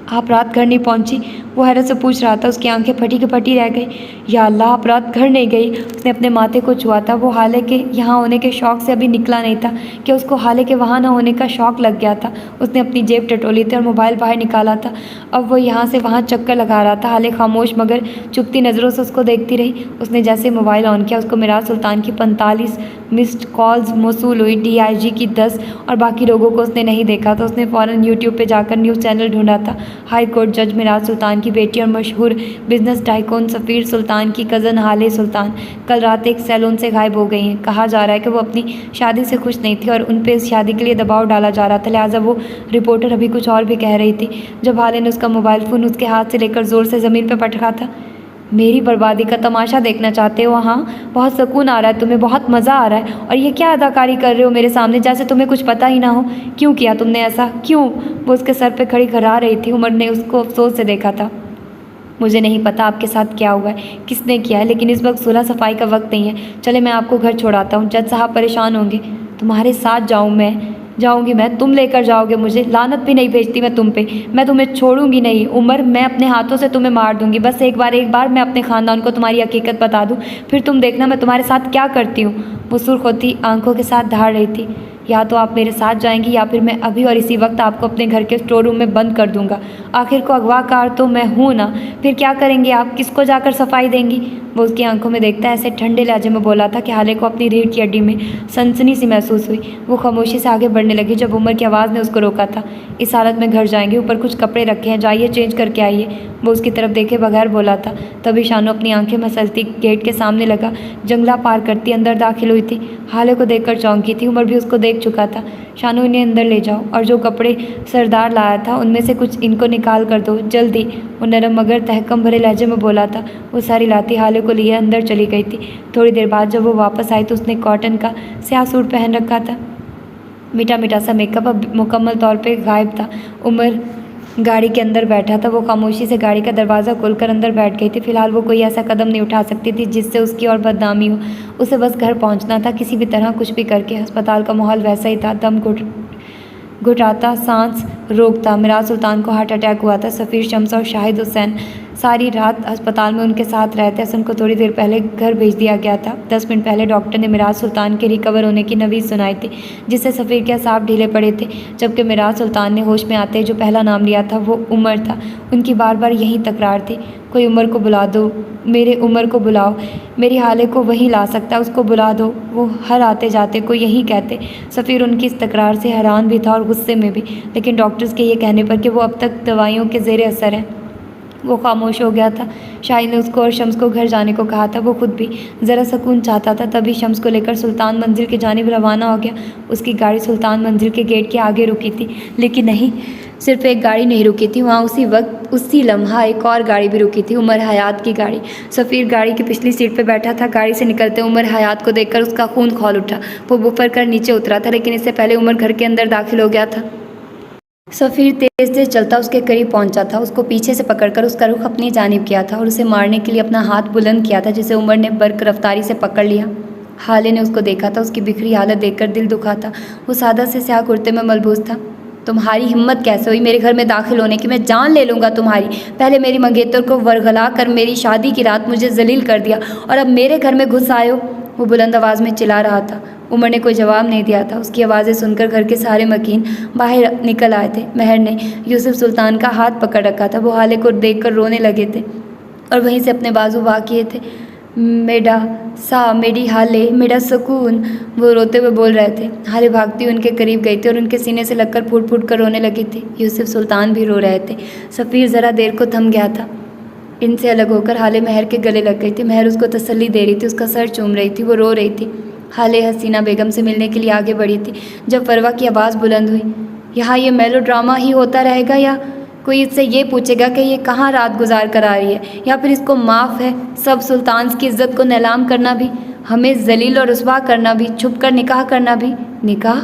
आप रात घर नहीं पहुंची? वो हैरत से पूछ रहा था। उसकी आंखें फटी की फटी रह गई। या अल्लाह, आप रात घर नहीं गई? उसने अपने माथे को छुआ था। वो हाले के यहाँ होने के शौक़ से अभी निकला नहीं था कि उसको हाले के वहाँ न होने का शौक़ लग गया था। उसने अपनी जेब टटोली थी और मोबाइल बाहर निकाला था। अब वो यहाँ से वहाँ चक्कर लगा रहा था। हाले खामोश मगर चुभती नज़रों से उसको देखती रही। उसने जैसे मोबाइल ऑन किया, उसको मिराज सुल्तान की 45 मिस्ड कॉल्स मौसूल हुई, DIG की 10 और बाकी लोगों को उसने नहीं देखा। तो उसने फ़ौरन यूट्यूब पे जाकर न्यूज़ चैनल ढूंढा था। हाई कोर्ट जज मिराज सुल्तान की बेटी और मशहूर बिजनेस टाइकून सफ़ीर सुल्तान की कज़न हाले सुल्तान कल रात एक सैलून से गायब हो गई हैं। कहा जा रहा है कि वो अपनी शादी से खुश नहीं थी और उन पे इस शादी के लिए दबाव डाला जा रहा था, लिहाजा वो रिपोर्टर अभी कुछ और भी कह रही थी। जब हाले ने उसका मोबाइल फ़ोन उसके हाथ से लेकर ज़ोर से ज़मीन पर पटका था। मेरी बर्बादी का तमाशा देखना चाहते हो? हाँ, बहुत सुकून आ रहा है तुम्हें, बहुत मज़ा आ रहा है, और ये क्या अदाकारी कर रहे हो मेरे सामने, जैसे तुम्हें कुछ पता ही ना हो। क्यों किया तुमने ऐसा, क्यों? वो उसके सर पे खड़ी खर्रा रही थी। उमर ने उसको अफसोस से देखा था। मुझे नहीं पता आपके साथ क्या हुआ है, किसने किया है, लेकिन इस वक्त सुलह सफाई का वक्त नहीं है। चले मैं आपको घर छोड़ाता हूँ, जज साहब परेशान होंगे। तुम्हारे साथ जाऊंगी मैं, तुम लेकर जाओगे मुझे? लानत भी नहीं भेजती मैं तुम पे, मैं तुम्हें छोड़ूंगी नहीं। उमर, मैं अपने हाथों से तुम्हें मार दूंगी। बस एक बार मैं अपने ख़ानदान को तुम्हारी हकीकत बता दूं, फिर तुम देखना मैं तुम्हारे साथ क्या करती हूँ। वो सुर्ख होती आंखों के साथ धाड़ रही थी। या तो आप मेरे साथ जाएंगी या फिर मैं अभी और इसी वक्त आपको अपने घर के स्टोर रूम में बंद कर दूंगा। आखिर को अगवाकार तो मैं हूँ ना। फिर क्या करेंगे आप, किसको जाकर सफाई देंगी? वो उसकी आंखों में देखता ऐसे ठंडे लहजे में बोला था कि हाले को अपनी रीढ़ की हड्डी में सनसनी सी महसूस हुई। वो खामोशी से आगे बढ़ने लगी जब उमर की आवाज़ ने उसको रोका था। इस हालत में घर जाएंगे, ऊपर कुछ कपड़े रखे हैं, जाइए चेंज करके आइए। वो उसकी तरफ देखे बगैर बोला था। तभी शानू अपनी आंखें मसलती गेट के सामने लगा जंगला पार करती अंदर दाखिल हुई थी। हाले को देखकर चौंकी थी। उमर भी उसको देख चुका था। शानू, इन्हें अंदर ले जाओ और जो कपड़े सरदार लाया था उनमें से कुछ इनको निकाल कर दो, जल्दी। वो नरम मगर तहकम भरे लहजे में बोला था। वो सारी लाती हाले को लिए अंदर चली गई थी। थोड़ी देर बाद जब वो वापस आई तो उसने कॉटन का स्याह सूट पहन रखा था। मीठा मीठा सा मेकअप अब मुकम्मल तौर पे गायब था। उमर गाड़ी के अंदर बैठा था। वो खामोशी से गाड़ी का दरवाज़ा खोलकर अंदर बैठ गई थी। फिलहाल वो कोई ऐसा कदम नहीं उठा सकती थी जिससे उसकी और बदनामी हो। उसे बस घर पहुंचना था, किसी भी तरह कुछ भी करके। अस्पताल का माहौल वैसा ही था, दम घुटाता, सांस रोकता। मिराज सुल्तान को हार्ट अटैक हुआ था। सफ़ीर, शम्स और शाहिद हुसैन सारी रात अस्पताल में उनके साथ रहते। हसन को थोड़ी देर पहले घर भेज दिया गया था। 10 मिनट पहले डॉक्टर ने मिराज सुल्तान के रिकवर होने की नवीज़ सुनाई थी, जिससे सफ़ीर के असाब ढीले पड़े थे। जबकि मिराज सुल्तान ने होश में आते ही जो पहला नाम लिया था वो उमर था। उनकी बार बार यही तकरार थी, कोई उमर को बुला दो, मेरे उमर को बुलाओ, मेरी हाले को वहीं ला सकता है, उसको बुला दो। वो हर आते जाते को यही कहते। सफ़ीर उनकी इस तकरार से हैरान भी था और गुस्से में भी, लेकिन डॉक्टर्स के ये कहने पर कि वो अब तक दवाइयों के ज़ेर असर है, वो खामोश हो गया था। शाहिद ने उसको और शम्स को घर जाने को कहा था। वो खुद भी ज़रा सुकून चाहता था। तभी शम्स को लेकर सुल्तान मंजिल की जानिब रवाना हो गया। उसकी गाड़ी सुल्तान मंजिल के गेट के आगे रुकी थी, लेकिन नहीं, सिर्फ एक गाड़ी नहीं रुकी थी वहाँ। उसी वक्त उसी लम्हा एक और गाड़ी भी रुकी थी, उमर हयात की गाड़ी। सफ़ीर गाड़ी की पिछली सीट पर बैठा था। गाड़ी से निकलते उमर हयात को देखकर उसका खून खौल उठा। वो बुफर कर नीचे उतरा था, लेकिन इससे पहले उमर घर के अंदर दाखिल हो गया था। सफ़ीर तेज़ तेज़ चलता उसके करीब पहुंचा था। उसको पीछे से पकड़कर उसका रुख अपनी जानिब किया था और उसे मारने के लिए अपना हाथ बुलंद किया था, जिसे उमर ने बर्क रफ्तारी से पकड़ लिया। हाले ने उसको देखा था। उसकी बिखरी हालत देखकर दिल दुखा था। वो सादा से स्याह कुर्ते में मलबूस था। तुम्हारी हिम्मत कैसे हुई मेरे घर में दाखिल होने की? मैं जान ले लूँगा तुम्हारी। पहले मेरी मंगेतर को वरगला कर मेरी शादी की रात मुझे जलील कर दिया और अब मेरे घर में घुस आए हो। वो बुलंद आवाज़ में चिल्ला रहा था। उमर ने कोई जवाब नहीं दिया था। उसकी आवाज़ें सुनकर घर के सारे मकीन बाहर निकल आए थे। महर ने यूसुफ सुल्तान का हाथ पकड़ रखा था। वो हाले को देखकर रोने लगे थे और वहीं से अपने बाजू वाह किए थे। मेरा सा, मेरी हाले, मेरा सुकून, वो रोते हुए बोल रहे थे। हाले भागती उनके करीब गई थी और उनके सीने से लगकर फूट फूट कर रोने लगी थी। यूसुफ सुल्तान भी रो रहे थे। सफ़ीर ज़रा देर को थम गया था। इनसे अलग होकर हाले महर के गले लग गई थी। महर उसको तसल्ली दे रही थी, उसका सर चूम रही थी, वो रो रही थी। हाले हसीना बेगम से मिलने के लिए आगे बढ़ी थी जब फरवा की आवाज़ बुलंद हुई। यहाँ ये मेलोड्रामा ही होता रहेगा या कोई इससे ये पूछेगा कि ये कहाँ रात गुजार कर आ रही है, या फिर इसको माफ़ है सब सुल्तान की इज्जत को नीलाम करना भी, हमें जलील और रुस्वा करना भी, छुप कर निकाह करना भी। निकाह?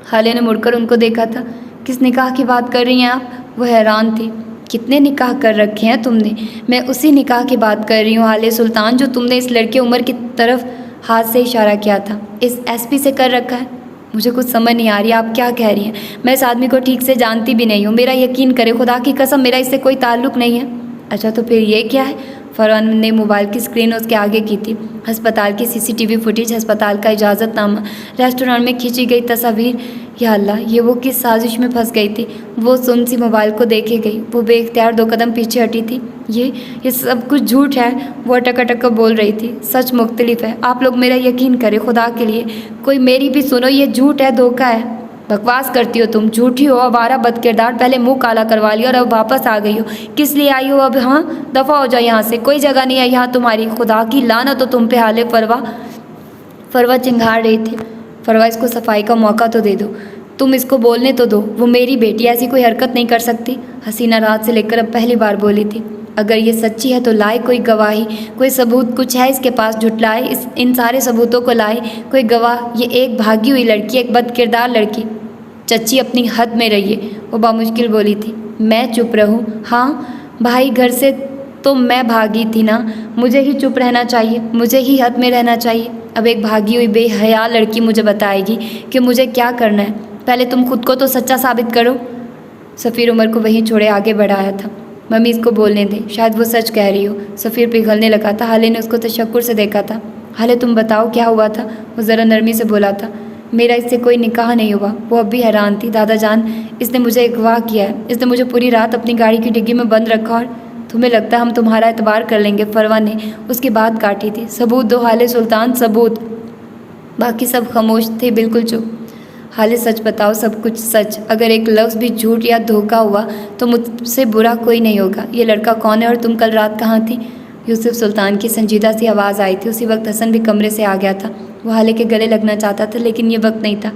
हाले ने मुड़कर उनको देखा था। किस निकाह की बात कर रही हैं आप? वो हैरान थी। कितने निकाह कर रखे हैं तुमने? मैं उसी निकाह की बात कर रही हूँ हाले सुल्तान, जो तुमने इस लड़के उमर की तरफ हाथ से इशारा किया था। इस एसपी से कर रखा है? मुझे कुछ समझ नहीं आ रही आप क्या कह रही हैं। मैं इस आदमी को ठीक से जानती भी नहीं हूँ। मेरा यकीन करे, खुदा की कसम मेरा इससे कोई ताल्लुक़ नहीं है। अच्छा तो फिर ये क्या है? फरहान ने मोबाइल की स्क्रीन उसके आगे की थी। अस्पताल की सीसीटीवी फुटेज, अस्पताल का इजाज़तनामा, रेस्टोरेंट में खींची गई तस्वीर। या अल्लाह, ये वो किस साजिश में फंस गई थी? वो सुन सी मोबाइल को देखे गई। वो बेख्तियार 2 कदम पीछे हटी थी। ये सब कुछ झूठ है, वो अटक अटक कर बोल रही थी। सच मुख्तलिफ है। आप लोग मेरा यकीन करें खुदा के लिए, कोई मेरी भी सुनो। ये झूठ है, धोखा है। बकवास करती हो तुम, झूठी हो, आवारा बदकिरदार। पहले मुंह काला करवा लिया और अब वापस आ गई हो। किस लिए आई हो अब? हाँ, दफ़ा हो जाओ यहाँ से, कोई जगह नहीं है यहाँ तुम्हारी। खुदा की लानत हो तुम पे हाले फरवा चिंगार रही थी। फरवा, इसको सफाई का मौका तो दे दो, तुम इसको बोलने तो दो। वो मेरी बेटी, ऐसी कोई हरकत नहीं कर सकती। हसीना रात से लेकर अब पहली बार बोली थी। अगर ये सच्ची है तो लाए कोई गवाही, कोई सबूत कुछ है इसके पास, झुटलाए इन सारे सबूतों को लाए कोई गवाह। ये एक भागी हुई लड़की, एक बदकिरदार लड़की। चच्ची अपनी हद में रहिए, वो बामुश्किल बोली थी। मैं चुप रहूं? हाँ भाई, घर से तो मैं भागी थी ना, मुझे ही चुप रहना चाहिए, मुझे ही हद में रहना चाहिए। अब एक भागी हुई बेहया लड़की मुझे बताएगी कि मुझे क्या करना है। पहले तुम खुद को तो सच्चा साबित करो। सफ़ीर उमर को वहीं छोड़े आगे बढ़ाया था। मम्मी इसको बोलने दें, शायद वो सच कह रही हो। सफ़ीर पिघलने लगा था। हाले ने उसको तशक्कुर से देखा था। हाले तुम बताओ क्या हुआ था? वो ज़रा नरमी से बोला था। मेरा इससे कोई निकाह नहीं हुआ। वो अब भी हैरान थी। दादा जान, इसने मुझे अगवा किया है। इसने मुझे पूरी रात अपनी गाड़ी की डिग्गी में बंद रखा और तुम्हें लगता है हम तुम्हारा एतबार कर लेंगे? फरवा ने उसकी बात काटी थी। सबूत दो हाले सुल्तान, सबूत। बाकी सब खामोश थे, बिल्कुल चुप। हाले सच बताओ, सब कुछ सच। अगर एक लफ्ज़ भी झूठ या धोखा हुआ तो मुझसे बुरा कोई नहीं होगा। ये लड़का कौन है और तुम कल रात कहाँ थी? यूसुफ सुल्तान की संजीदा सी आवाज़ आई थी। उसी वक्त हसन भी कमरे से आ गया था। वो हाले के गले लगना चाहता था, लेकिन ये वक्त नहीं था।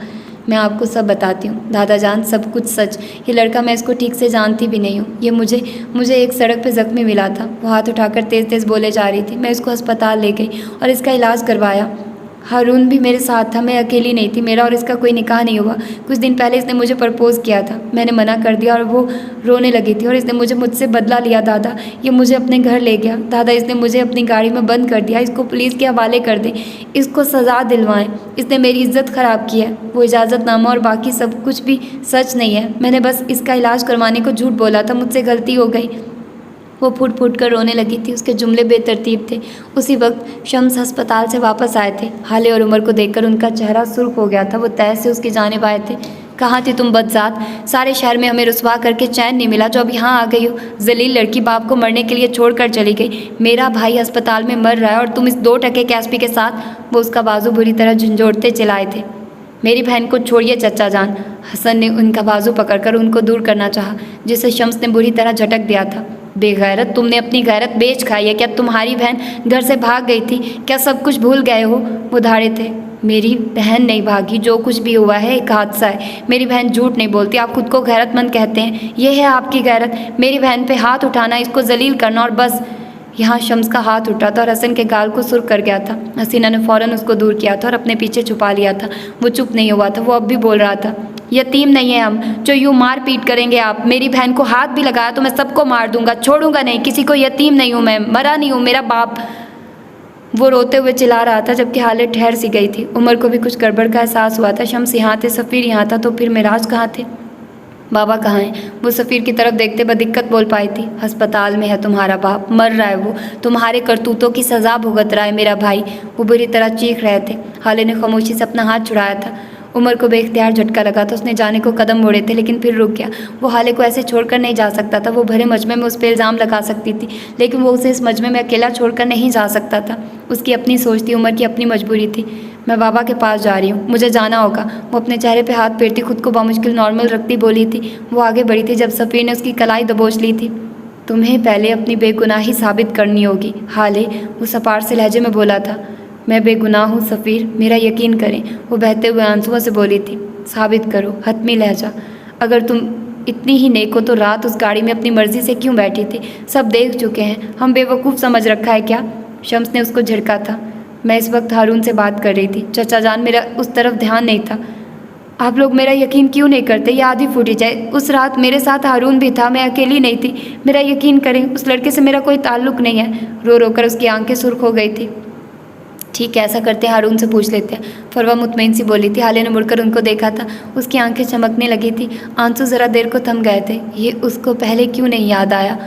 मैं आपको सब बताती हूँ दादा जान, सब कुछ सच। ये लड़का, मैं इसको ठीक से जानती भी नहीं हूँ। ये मुझे एक सड़क पे ज़ख्मी मिला था। वो हाथ उठाकर तेज़ तेज़ बोले जा रही थी। मैं इसको अस्पताल ले गई और इसका इलाज करवाया। हारून भी मेरे साथ था, मैं अकेली नहीं थी। मेरा और इसका कोई निकाह नहीं हुआ। कुछ दिन पहले इसने मुझे प्रपोज़ किया था। मैंने मना कर दिया और वो रोने लगी थी और इसने मुझसे बदला लिया। दादा, ये मुझे अपने घर ले गया। दादा, इसने मुझे अपनी गाड़ी में बंद कर दिया। इसको पुलिस के हवाले कर दें, इसको सज़ा दिलवाएं। इसने मेरी इज्जत ख़राब की है। वो इजाज़तनामा और बाकी सब कुछ भी सच नहीं है। मैंने बस इसका इलाज करवाने को झूठ बोला था, मुझसे गलती हो गई। वो फूट फूट कर रोने लगी थी। उसके जुमले बेतरतीब थे। उसी वक्त शम्स अस्पताल से वापस आए थे। हाले और उमर को देखकर उनका चेहरा सुर्ख हो गया था। वो तय से उसकी जानिब आए थे। कहाँ थी तुम बदजात? सारे शहर में हमें रुसवा करके चैन नहीं मिला, जो अब यहाँ आ गई हो। जलील लड़की बाप को मरने के लिए छोड़ कर चली गई। मेरा भाई अस्पताल में मर रहा है और तुम इस 2 टके के एसपी के साथ। वो उसका बाजू बुरी तरह झंझोड़ते चिल्लाए थे। मेरी बहन को छोड़िए चचा जान। हसन ने उनका बाजू पकड़कर उनको दूर करना चाहा, जिसे शम्स ने बुरी तरह झटक दिया था। बेगैरत, तुमने अपनी गैरत बेच खाई है क्या? तुम्हारी बहन घर से भाग गई थी क्या? सब कुछ भूल गए हो? वो धाड़े थे। मेरी बहन नहीं भागी, जो कुछ भी हुआ है एक हादसा है। मेरी बहन झूठ नहीं बोलती। आप खुद को गैरतमंद कहते हैं, ये है आपकी गैरत? मेरी बहन पे हाथ उठाना, इसको जलील करना और बस। यहाँ शम्स का हाथ उठा था और हसन के गाल को सुर्ख कर गया था। हसीना ने फ़ौरन उसको दूर किया था और अपने पीछे छुपा लिया था। वो चुप नहीं हुआ था। वो अब भी बोल रहा था। यतीम नहीं है हम जो यूँ मार पीट करेंगे आप। मेरी बहन को हाथ भी लगाया तो मैं सबको मार दूंगा, छोड़ूंगा नहीं किसी को। यतीम नहीं हूँ मैं, मरा नहीं हूँ। मेरा बाप। वो रोते हुए चिल्ला रहा था, जबकि हालत ठहर सी गई थी। उमर को भी कुछ गड़बड़ का एहसास हुआ था। शम्स यहाँ थे, सफ़ीर यहाँ था, तो फिर मिराज कहाँ थे? बाबा कहाँ हैं? वो सफ़ीर की तरफ देखते बदिक्कत बोल पाई थी। अस्पताल में है तुम्हारा बाप, मर रहा है वो। तुम्हारे करतूतों की सज़ा भुगत रहा है मेरा भाई। वो बुरी तरह चीख रहे थे। हाले ने खामोशी से अपना हाथ छुड़ाया था। उमर को बेख्तियार झटका लगा तो उसने जाने को कदम मोड़े थे, लेकिन फिर रुक गया। वो हाले को ऐसे छोड़कर नहीं जा सकता था। वो भरे मजमे में उस पर इल्ज़ाम लगा सकती थी, लेकिन वो उसे इस मजमे में अकेला छोड़कर नहीं जा सकता था। उसकी अपनी सोच थी, उमर की अपनी मजबूरी थी। मैं बाबा के पास जा रही हूँ, मुझे जाना होगा। वो अपने चेहरे पे हाथ फेरती, खुद को बामुश्किल नॉर्मल रखती बोली थी। वो आगे बढ़ी थी जब सफ़ीर ने उसकी कलाई दबोच ली थी। तुम्हें पहले अपनी बेगुनाही साबित करनी होगी हाले, वो सपार से लहजे में बोला था। मैं बेगुनाह हूँ सफ़ीर, मेरा यकीन करें, वो बहते हुए आंसुओं से बोली थी। साबित करो, हतमी लहजा। अगर तुम इतनी ही नेक हो तो रात उस गाड़ी में अपनी मर्जी से क्यों बैठी थी? सब देख चुके हैं, हम बेवकूफ़ समझ रखा है क्या? शम्स ने उसको झिड़का था। मैं इस वक्त हारून से बात कर रही थी, चचा जान, मेरा उस तरफ ध्यान नहीं था। आप लोग मेरा यकीन क्यों नहीं करते? ये आधी फूटी जाए। उस रात मेरे साथ हारून भी था, मैं अकेली नहीं थी। मेरा यकीन करें, उस लड़के से मेरा कोई ताल्लुक़ नहीं है। रो रो कर उसकी आंखें सुर्ख हो गई थी। ठीक है, ऐसा करते हैं, हारून से पूछ लेते हैं, फरवा मुतमईन सी बोली थी। हाले ने मुड़कर उनको देखा था, उसकी आंखें चमकने लगी थी, आंसू ज़रा देर को थम गए थे। ये उसको पहले क्यों नहीं याद आया?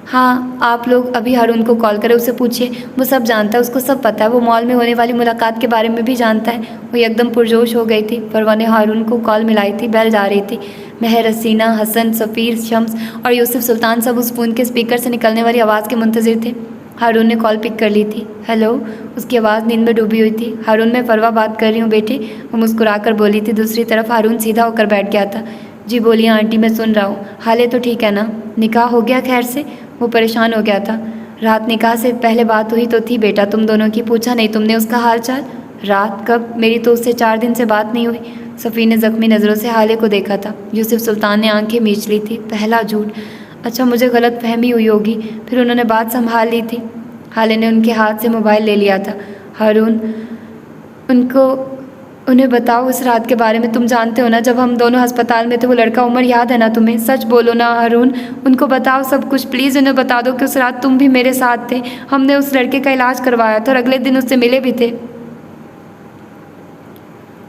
हाँ, आप लोग अभी हारून को कॉल करें, उससे पूछिए, वो सब जानता है, उसको सब पता है। वो मॉल में होने वाली मुलाकात के बारे में भी जानता है। वो एकदम पुरजोश हो गई थी। फरवा ने हारून को कॉल मिलाई थी, बेल जा रही थी। महर, हसीना, हसन, सफ़ीर, शम्स और यूसुफ सुल्तान सब उस फ़ोन के स्पीकर से निकलने वाली आवाज़ के मुंतज़िर थे। हारून ने कॉल पिक कर ली थी। हेलो, उसकी आवाज़ नींद में डूबी हुई थी। हारून, मैं फरवा बात कर रही हूँ बेटे, वो मुस्कुरा कर बोली थी। दूसरी तरफ हारून सीधा होकर बैठ गया था। जी बोलिए आंटी, मैं सुन रहा हूँ। हाले तो ठीक है ना? निकाह हो गया खैर से? वो परेशान हो गया था। रात निकाह से पहले बात हुई तो थी बेटा तुम दोनों की, पूछा नहीं तुमने उसका हाल चाल? रात कब? मेरी तो उससे 4 दिन से बात नहीं हुई। सफ़ी ने ज़ख्मी नज़रों से हाले को देखा था। यूसुफ सुल्तान ने आंखें मींच ली थी। पहला झूठ। अच्छा, मुझे गलत फहमी हुई होगी, फिर उन्होंने बात संभाल ली थी। हाले ने उनके हाथ से मोबाइल ले लिया था। हारून, उन्हें बताओ उस रात के बारे में। तुम जानते हो ना, जब हम दोनों अस्पताल में थे, वो लड़का उमर याद है ना तुम्हें? सच बोलो ना हारून, उनको बताओ सब कुछ प्लीज़। उन्हें बता दो कि उस रात तुम भी मेरे साथ थे। हमने उस लड़के का इलाज करवाया था और अगले दिन उससे मिले भी थे।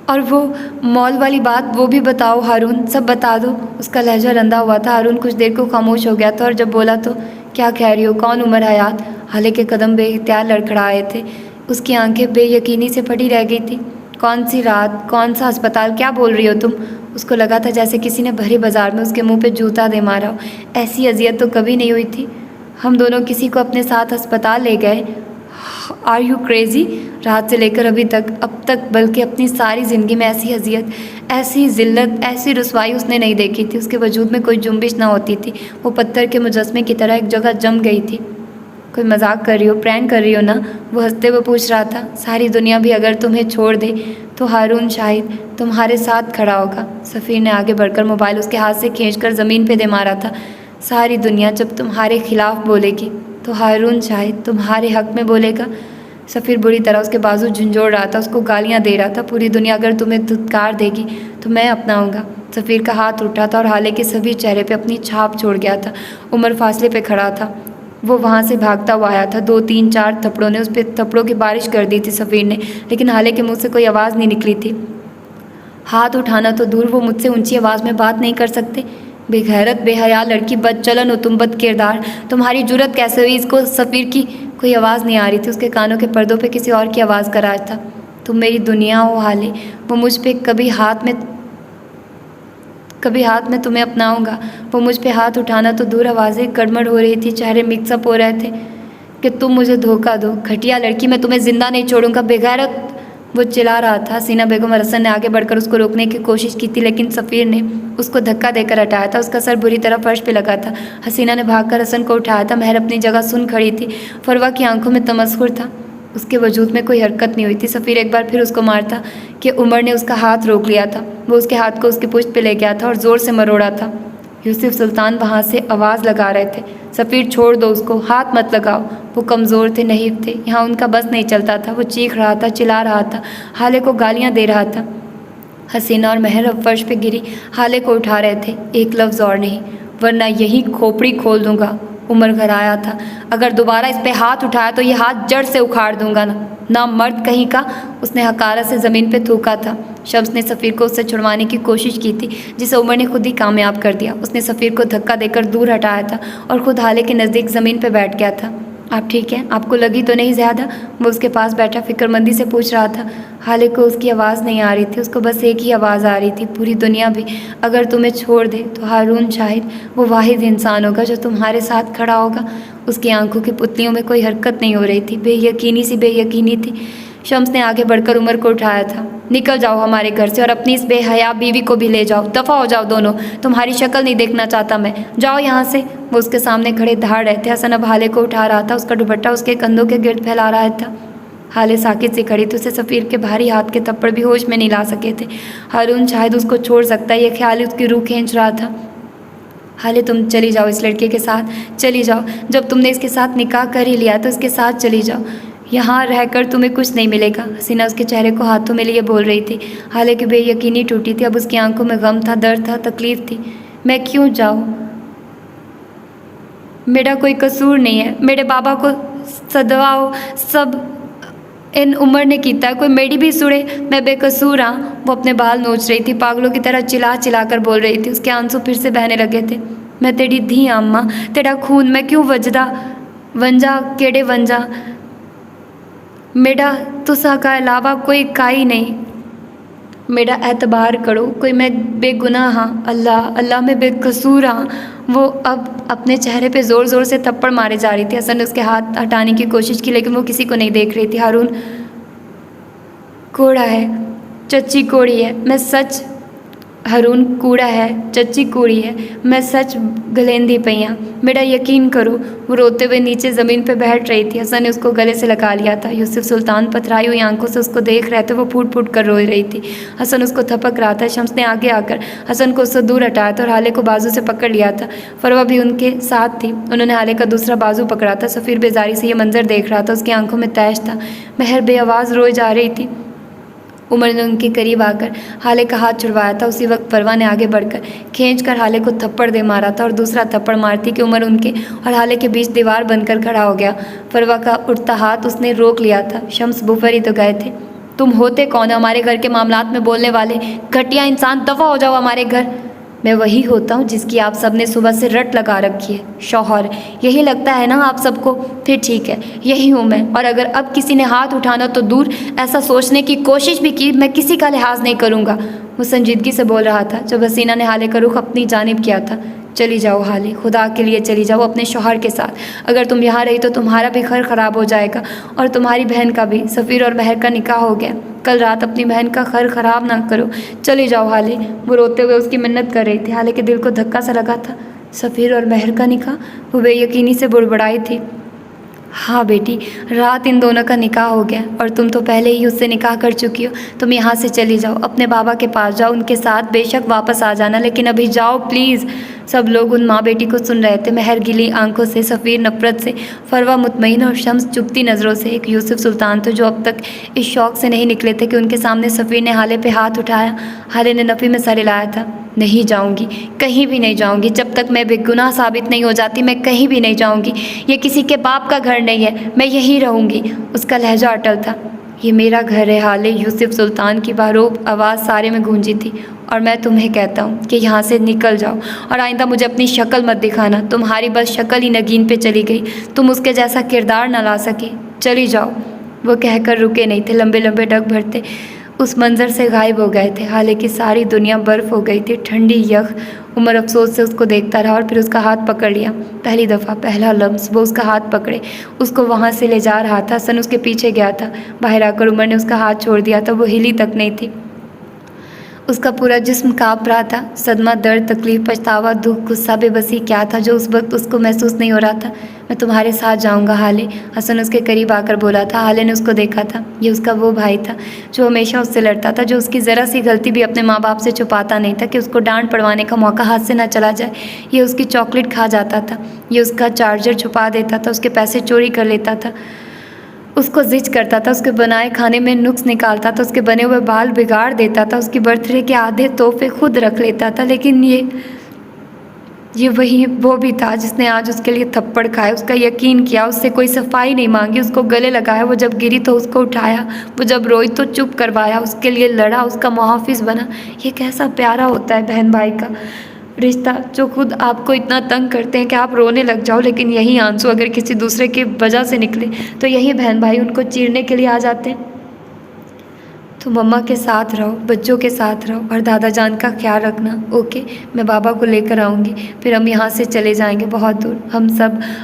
और वो मॉल वाली बात, वो भी बताओ हारून, सब बता दो। उसका लहजा रंधा हुआ था। हारून कुछ देर को खामोश हो गया था और जब बोला तो, क्या कह रही हो? कौन उमर हयात? हाले के कदम बेइख्तियार लड़खड़ाए थे। उसकी आंखें बेयकीनी से फटी रह गई थी। कौन सी रात, कौन सा अस्पताल, क्या बोल रही हो तुम? उसको लगा था जैसे किसी ने भरे बाजार में उसके मुंह पे जूता दे मारा हो। ऐसी अजियत तो कभी नहीं हुई थी। हम दोनों किसी को अपने साथ अस्पताल ले गए। Are you crazy? रात से लेकर अभी तक, अब तक, बल्कि अपनी सारी ज़िंदगी में ऐसी अजियत, ऐसी ज़िल्लत, ऐसी रुसवाई उसने नहीं देखी थी। उसके वजूद में कोई जुम्बिश ना होती थी। वो पत्थर के मुजस्मे की तरह एक जगह जम गई थी। कोई मजाक कर रही हो, प्रैंक कर रही हो ना? वो हंसते हुए पूछ रहा था। सारी दुनिया भी अगर तुम्हें छोड़ दे तो हारून शाहिद तुम्हारे साथ खड़ा होगा। सफ़ीर ने आगे बढ़कर मोबाइल उसके हाथ से खींचकर ज़मीन पे दे मारा था। सारी दुनिया जब तुम्हारे खिलाफ बोलेगी तो हारून शाहिद तुम्हारे हक़ में बोलेगा। सफ़ीर बुरी तरह उसके बाजू झंझोड़ रहा था, उसको गालियाँ दे रहा था। पूरी दुनिया अगर तुम्हें धुतकार देगी तो मैं अपनाऊँगा। सफ़ीर का हाथ उठा था और हाले के सभी चेहरे पे अपनी छाप छोड़ गया था। उमर फासले पे खड़ा था। वो वहाँ से भागता हुआ आया था। 2 3 4 थप्पड़ों ने उस पर थप्पड़ों की बारिश कर दी थी सफ़ीर ने, लेकिन हाले के मुंह से कोई आवाज़ नहीं निकली थी। हाथ उठाना तो दूर, वो मुझसे ऊंची आवाज़ में बात नहीं कर सकते। बेगैरत, बेहया लड़की, बदचलन हो तुम, बद किरदार। तुम्हारी जुर्रत कैसे हुई? इसको सफ़ीर की कोई आवाज़ नहीं आ रही थी। उसके कानों के पर्दों पे किसी और की आवाज़ का राज था। तुम मेरी दुनिया हो हाले। वो मुझ पर कभी हाथ में तुम्हें अपनाऊंगा। वो मुझ पे हाथ उठाना तो दूर, आवाज़ें गड़बड़ हो रही थी, चेहरे मिक्सअप हो रहे थे कि तुम मुझे धोखा दो, घटिया लड़की, मैं तुम्हें ज़िंदा नहीं छोड़ूंगा, बेगैरत, वो चिल्ला रहा था। हसीना बेगम और हसन ने आगे बढ़कर उसको रोकने की कोशिश की थी, लेकिन सफ़ीर ने उसको धक्का देकर हटाया था। उसका सर बुरी तरह फर्श पे लगा था। हसीना ने भागकर हसन को उठाया था। महर अपनी जगह सुन खड़ी थी। फरवा की आंखों में तमस्खुर था। उसके वजूद में कोई हरकत नहीं हुई थी। सफ़ीर एक बार फिर उसको मारता कि उमर ने उसका हाथ रोक लिया था। वो उसके हाथ को उसकी पुश्त पे ले गया था और ज़ोर से मरोड़ा था। यूसुफ सुल्तान वहाँ से आवाज़ लगा रहे थे, सफ़ीर छोड़ दो उसको, हाथ मत लगाओ। वो कमज़ोर थे, नहींव थे, यहाँ उनका बस नहीं चलता था। वो चीख रहा था, चिल्ला रहा था, हाले को गालियाँ दे रहा था। हसीना और महर अब फर्श पे गिरी हाले को उठा रहे थे। एक लफ्ज़ और नहीं, वरना यही खोपड़ी खोल दूंगा। उमर घर आया था, अगर दोबारा इस पे हाथ उठाया तो ये हाथ जड़ से उखाड़ दूंगा ना मर्द कहीं का। उसने हकारत से ज़मीन पे थूका था। शम्स ने सफ़ीर को उससे छुड़वाने की कोशिश की थी, जिसे उमर ने खुद ही कामयाब कर दिया। उसने सफ़ीर को धक्का देकर दूर हटाया था और ख़ुद हाले के नज़दीक ज़मीन पे बैठ गया था। आप ठीक हैं? आपको लगी तो नहीं ज़्यादा? वो उसके पास बैठा फ़िक्रमंदी से पूछ रहा था। हाले को उसकी आवाज़ नहीं आ रही थी, उसको बस एक ही आवाज़ आ रही थी, पूरी दुनिया भी अगर तुम्हें छोड़ दे तो हारून शाहिद वो वाहिद इंसान होगा जो तुम्हारे साथ खड़ा होगा। उसकी आंखों की पुतलियों में कोई हरकत नहीं हो रही थी, बेयकीनी सी बेयकीनी थी। शम्स ने आगे बढ़कर उमर को उठाया था। निकल जाओ हमारे घर से और अपनी इस बेहया बीवी को भी ले जाओ, दफ़ा हो जाओ दोनों, तुम्हारी शक्ल नहीं देखना चाहता मैं, जाओ यहाँ से। वो उसके सामने खड़े धाड़ रहे थे। हसन अब हाले को उठा रहा था, उसका दुपट्टा उसके कंधों के गिर्द फैला रहा था। हाले साकित से खड़ी थी। उसे सफ़ीर के भारी हाथ के थप्पड़ भी होश में नहीं ला सके थे। हारून शायद उसको छोड़ सकता है, यह ख्याल ही उसकी रूह खींच रहा था। हाले तुम चली जाओ इस लड़के के साथ, चली जाओ। जब तुमने इसके साथ निकाह कर ही लिया तो इसके साथ चली जाओ। यहाँ रहकर तुम्हें कुछ नहीं मिलेगा। हसीना उसके चेहरे को हाथों में लिए बोल रही थी। हाले की बेयकीनी टूटी थी। अब उसकी आंखों में गम था, दर्द था, तकलीफ थी। मैं क्यों जाऊँ? मेरा कोई कसूर नहीं है। मेरे बाबा को सदवाओ सब इन उम्र ने कीता है, कोई मेरी भी सुड़े, मैं बेकसूर हाँ। वो अपने बाल नोच रही थी, पागलों की तरह चिल्ला चिल्ला कर बोल रही थी। उसके आंसू फिर से बहने लगे थे। मैं तेरी धी अम्मा, तेरा खून, मैं क्यों वंजा केड़े वंजा, मेरा तुसा का अलावा कोई काई नहीं। मेरा एतबार करो, कोई मैं बेगुनाह हाँ। अल्लाह अल्लाह मैं बेकसूर हाँ। वो अब अपने चेहरे पे ज़ोर ज़ोर से थप्पड़ मारे जा रही थी। हसन ने उसके हाथ हटाने की कोशिश की लेकिन वो किसी को नहीं देख रही थी। हारून कोड़ा है, चच्ची कोड़ी है, मैं सच। हारून कूड़ा है, चच्ची कूड़ी है, मैं सच गलेंदी पई हाँ, मेरा यकीन करो। वो रोते हुए नीचे ज़मीन पे बैठ रही थी। हसन ने उसको गले से लगा लिया था। यूसुफ सुल्तान पथराई हुई आंखों से उसको देख रहे थे। वो फूट फूट कर रो रही थी। हसन उसको थपक रहा था। शम्स ने आगे आकर हसन को उससे दूर हटाया था और हाले को बाजू से पकड़ लिया था। फरवा भी उनके साथ थी। उन्होंने हाले का दूसरा बाजू पकड़ा था। सफ़ीर बेजारी से ये मंजर देख रहा था। उसकी आंखों में तैश था। महर बेआवाज़ रोए जा रही थी। उमर ने उनके करीब आकर हाले का हाथ छुड़वाया था। उसी वक्त फरवा ने आगे बढ़कर खींचकर हाले को थप्पड़ दे मारा था और दूसरा थप्पड़ मारती कि उमर उनके और हाले के बीच दीवार बनकर खड़ा हो गया। फरवा का उठता हाथ उसने रोक लिया था। शम्स बुफर ही तो गए थे। तुम होते कौन हमारे घर के मामलात में बोलने वाले? घटिया इंसान, दफ़ा हो जाओ हमारे घर। मैं वही होता हूँ जिसकी आप सब ने सुबह से रट लगा रखी है, शौहर। यही लगता है ना आप सबको? फिर ठीक है, यही हूँ मैं। और अगर अब किसी ने हाथ उठाना तो दूर, ऐसा सोचने की कोशिश भी की, मैं किसी का लिहाज नहीं करूँगा। वो संजीदगी से बोल रहा था जब हसीना ने हाले का रुख अपनी जानिब किया था। चली जाओ हाले, खुदा के लिए चली जाओ अपने शौहर के साथ। अगर तुम यहाँ रही तो तुम्हारा भी घर ख़राब हो जाएगा और तुम्हारी बहन का भी। सफ़ीर और महर का निकाह हो गया। कल रात अपनी बहन का घर ख़राब ना करो। चली जाओ हाले। वो रोते हुए उसकी मिन्नत कर रही थी। हाले के दिल को धक्का सा लगा था। सफ़ीर और महर का निकाह? वो बेयकीनी से बुड़बड़ाई थी। हाँ बेटी, रात इन दोनों का निकाह हो गया और तुम तो पहले ही उससे निकाह कर चुकी हो। तुम यहाँ से चली जाओ, अपने बाबा के पास जाओ, उनके साथ बेशक वापस आ जाना, लेकिन अभी जाओ प्लीज़। सब लोग उन माँ बेटी को सुन रहे थे। महर गिली आंखों से, सफ़ीर नफ़रत से, फरवा मुतमईन और शम्स चुभती नज़रों से। एक यूसुफ सुल्तान थे जो अब तक इस शौक़ से नहीं निकले थे कि उनके सामने सफ़ीर ने हाले पे हाथ उठाया। हाले ने नफ़ी में सर हिलाया था। नहीं जाऊंगी, कहीं भी नहीं जाऊंगी। जब तक मैं बेगुनाह साबित नहीं हो जाती मैं कहीं भी नहीं जाऊंगी। ये किसी के बाप का घर नहीं है, मैं यहीं रहूंगी। उसका लहजा अटल था। ये मेरा घर है हाले। यूसुफ सुल्तान की बारूब आवाज़ सारे में गूंजी थी। और मैं तुम्हें कहता हूँ कि यहाँ से निकल जाओ और आइंदा मुझे अपनी शक्ल मत दिखाना। तुम्हारी बस शक्ल ही नगीन पे चली गई, तुम उसके जैसा किरदार न ला सकी। चली जाओ। वो कहकर रुके नहीं थे। लंबे लंबे डग भरते उस मंज़र से गायब हो गए थे। हाले की सारी दुनिया बर्फ़ हो गई थी, ठंडी यख। उमर अफसोस से उसको देखता रहा और फिर उसका हाथ पकड़ लिया। पहली दफ़ा, पहला लम्स वो उसका हाथ पकड़े, उसको वहाँ से ले जा रहा था। हसन उसके पीछे गया था। बाहर आकर उमर ने उसका हाथ छोड़ दिया था। वो हिली तक नहीं थी। उसका पूरा जिस्म काँप रहा था। सदमा, दर्द, तकलीफ, पछतावा, दुख, गुस्सा, बेबसी क्या था जो उस वक्त उसको महसूस नहीं हो रहा था। मैं तुम्हारे साथ जाऊंगा हाले, हसन उसके करीब आकर बोला था। हाले ने उसको देखा था। ये उसका वो भाई था जो हमेशा उससे लड़ता था, जो उसकी ज़रा सी गलती भी अपने माँ बाप से छुपाता नहीं था कि उसको डांट पड़वाने का मौका हाथ से ना चला जाए। ये उसकी चॉकलेट खा जाता था, ये उसका चार्जर छुपा देता था, उसके पैसे चोरी कर लेता था, उसको जिज करता था, उसके बनाए खाने में नुक्स निकालता था, उसके बने हुए बाल बिगाड़ देता था, उसकी बर्थडे के आधे तोहफे खुद रख लेता था। लेकिन ये वही वो भी था जिसने आज उसके लिए थप्पड़ खाए, उसका यकीन किया, उससे कोई सफाई नहीं मांगी, उसको गले लगाया। वो जब गिरी तो उसको उठाया, वो जब रोई तो चुप करवाया, उसके लिए लड़ा, उसका मुहाफिज बना। ये कैसा प्यारा होता है बहन भाई का रिश्ता, जो खुद आपको इतना तंग करते हैं कि आप रोने लग जाओ, लेकिन यही आंसू अगर किसी दूसरे की वजह से निकले तो यही बहन भाई उनको चीरने के लिए आ जाते हैं। तो मम्मा के साथ रहो, बच्चों के साथ रहो और दादा जान का ख्याल रखना। ओके, मैं बाबा को लेकर आऊँगी, फिर हम यहाँ से चले जाएंगे बहुत दूर,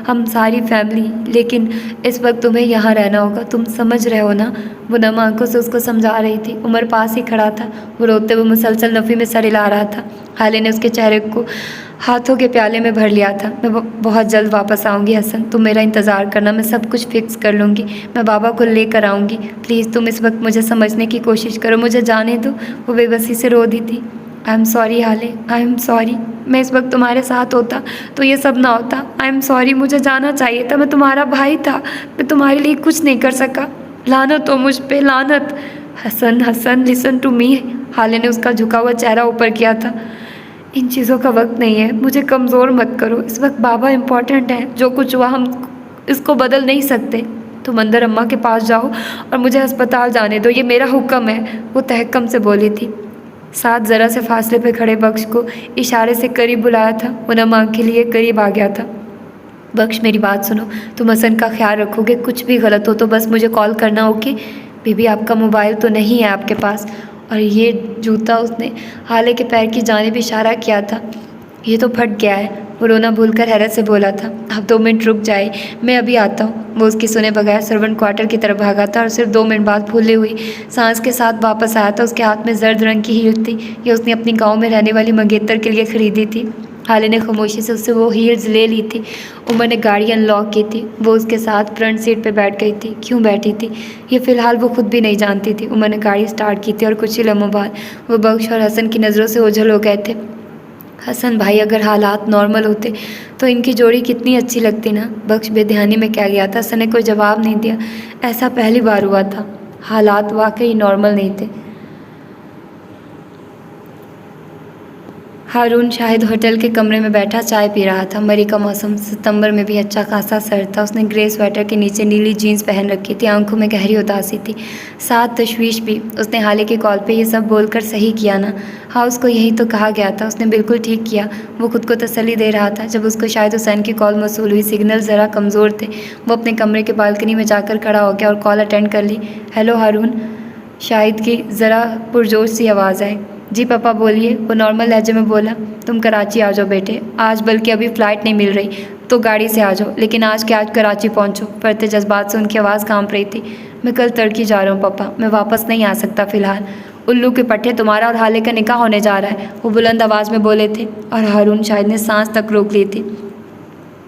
हम सारी फैमिली। लेकिन इस वक्त तुम्हें यहाँ रहना होगा, तुम समझ रहे हो ना? वो नम आंखों से उसको समझा रही थी। उमर पास ही खड़ा था। वो रोते हुए मुसलसल नफ़ी में सर हिला रहा था। हाले ने उसके चेहरे को हाथों के प्याले में भर लिया था। मैं बहुत जल्द वापस आऊँगी हसन, तुम मेरा इंतज़ार करना, मैं सब कुछ फिक्स कर लूँगी। मैं बाबा को लेकर आऊँगी। प्लीज़ तुम इस वक्त मुझे समझने की कोशिश करो, मुझे जाने दो। वो बेबसी से रो दी थी। आई एम सॉरी हाले, आई एम सॉरी। मैं इस वक्त तुम्हारे साथ होता तो ये सब ना होता। आई एम सॉरी, मुझे जाना चाहिए था, मैं तुम्हारा भाई था, मैं तुम्हारे लिए कुछ नहीं कर सका। लानत हो मुझ पे, लानत। Hasan Hasan listen to me. Hale ने उसका झुका हुआ चेहरा ऊपर किया था। इन चीज़ों का वक्त नहीं है, मुझे कमज़ोर मत करो। इस वक्त बाबा इम्पॉर्टेंट है, जो कुछ हुआ हम इसको बदल नहीं सकते। तुम अंदर अम्मा के पास जाओ और मुझे अस्पताल जाने दो, ये मेरा हुक्म है, वो तहक्कम से बोली थी। साथ ज़रा से फासले पे खड़े बख्श को इशारे से करीब बुलाया था। वो नम आँख के लिए करीब आ गया था। बख्श मेरी बात सुनो, तुम हसन का ख्याल रखोगे, कुछ भी गलत हो तो बस मुझे कॉल करना, ओके? बीबी आपका मोबाइल तो नहीं है आपके पास? और ये जूता, उसने हाले के पैर की जानिब इशारा किया था, ये तो फट गया है। वो रोना भूलकर हैरत से बोला था। आप 2 मिनट रुक जाए, मैं अभी आता हूँ। वो उसकी सुने बगैर सर्वेंट क्वार्टर की तरफ भागा था और सिर्फ 2 मिनट बाद फूली हुई सांस के साथ वापस आया था। उसके हाथ में जर्द रंग की हील थी। ये उसने अपनी गांव में रहने वाली मंगेतर के लिए खरीदी थी। हाले ने खामोशी से उससे वो हील्स ले ली थी। उमर ने गाड़ी अनलॉक की थी। वो उसके साथ फ्रंट सीट पे बैठ गई थी। क्यों बैठी थी ये फ़िलहाल वो खुद भी नहीं जानती थी। उमर ने गाड़ी स्टार्ट की थी और कुछ ही लम्हों बाद वो बख्श और हसन की नज़रों से ओझल हो गए थे। हसन भाई, अगर हालात नॉर्मल होते तो इनकी जोड़ी कितनी अच्छी लगती ना। बख्श बेध्यानी में क्या गया था। हसन ने कोई जवाब नहीं दिया। ऐसा पहली बार हुआ था, हालात वाकई नॉर्मल नहीं थे। हारून शाहिद होटल के कमरे में बैठा चाय पी रहा था। मई का मौसम सितंबर में भी अच्छा खासा सर्द था। उसने ग्रे स्वेटर के नीचे नीली जीन्स पहन रखी थी। आंखों में गहरी उदासी थी, साथ तशवीश भी। उसने हाले के कॉल पे ये सब बोलकर सही किया ना? हाँ, उसको यही तो कहा गया था। उसने बिल्कुल ठीक किया। वो खुद को तसल्ली दे रहा था। जब उसको शाहिद हुसैन की कॉल मौसूल हुई, सिग्नल ज़रा कमज़ोर थे। वो अपने कमरे के बालकनी में जाकर खड़ा हो गया और कॉल अटेंड कर ली। हेलो हारून, शाहिद की ज़रा पुरजोश सी आवाज़ आई। जी पापा बोलिए। वो नॉर्मल लहजे में बोला। तुम कराची आ जाओ बेटे, आज बल्कि अभी फ़्लाइट नहीं मिल रही तो गाड़ी से आ जाओ, लेकिन आज के आज कराची पहुंचो। बढ़ते जज्बात से उनकी आवाज़ कांप रही थी। मैं कल तड़की जा रहा हूँ पापा, मैं वापस नहीं आ सकता फ़िलहाल। उल्लू के पट्टे, तुम्हारा और हाले का निकाह होने जा रहा है, वो बुलंद आवाज़ में बोले थे। और हारून शाहिद ने सांस तक रोक ली थी।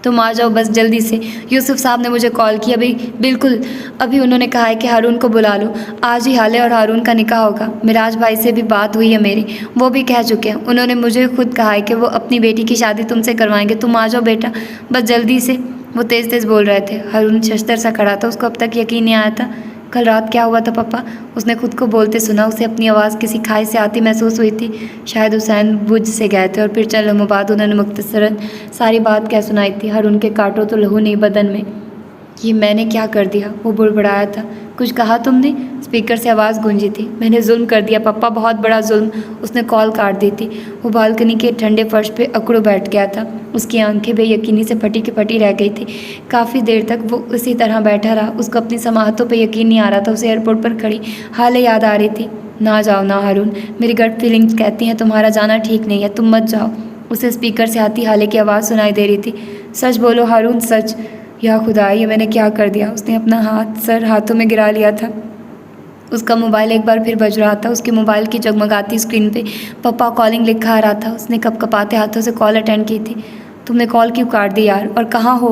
तुम आ जाओ बस जल्दी से। यूसुफ साहब ने मुझे कॉल की अभी, बिल्कुल अभी उन्होंने कहा है कि हारून को बुला लो, आज ही हाले और हारून का निकाह होगा। मिराज भाई से भी बात हुई है मेरी, वो भी कह चुके हैं। उन्होंने मुझे खुद कहा है कि वो अपनी बेटी की शादी तुमसे करवाएंगे। तुम आ जाओ बेटा बस जल्दी से। वो तेज़ तेज़ बोल रहे थे। हारून शस्तर सा खड़ा था। उसको अब तक यकीन नहीं आया था। कल रात क्या हुआ था पापा? उसने खुद को बोलते सुना। उसे अपनी आवाज़ किसी खाई से आती महसूस हुई थी। शायद हुसैन बुझ से गए थे और फिर चंद लम्हों बाद उन्होंने मुख्तसरन सारी बात कह सुनाई थी। हर उनके कांटों तो लहू नहीं बदन में। ये मैंने क्या कर दिया? वो बुड़बड़ाया था। कुछ कहा तुमने? स्पीकर से आवाज़ गूंजी थी। मैंने जुल्म कर दिया पापा, बहुत बड़ा जुल्म। उसने कॉल काट दी थी। वो बालकनी के ठंडे फर्श पे अकड़ो बैठ गया था। उसकी आंखें बेयकीनी से फटी की फटी रह गई थी। काफ़ी देर तक वो उसी तरह बैठा रहा। उसको अपनी समाहतों पे यकीन नहीं आ रहा था। उसे एयरपोर्ट पर खड़ी हाले याद आ रही थी। ना जाओ ना हारून, मेरी गट फीलिंग्स कहती हैं तुम्हारा जाना ठीक नहीं है, तुम मत जाओ। उसे स्पीकर से आती हाले की आवाज़ सुनाई दे रही थी। सच बोलो हारून, सच। या खुदा, ये मैंने क्या कर दिया? उसने अपना सर हाथों में गिरा लिया था। उसका मोबाइल एक बार फिर बज रहा था। उसके मोबाइल की जगमगाती स्क्रीन पे पप्पा कॉलिंग लिखा आ रहा था। उसने कपकपाते हाथों से कॉल अटेंड की थी। तुमने कॉल क्यों काट दी यार? और कहाँ हो?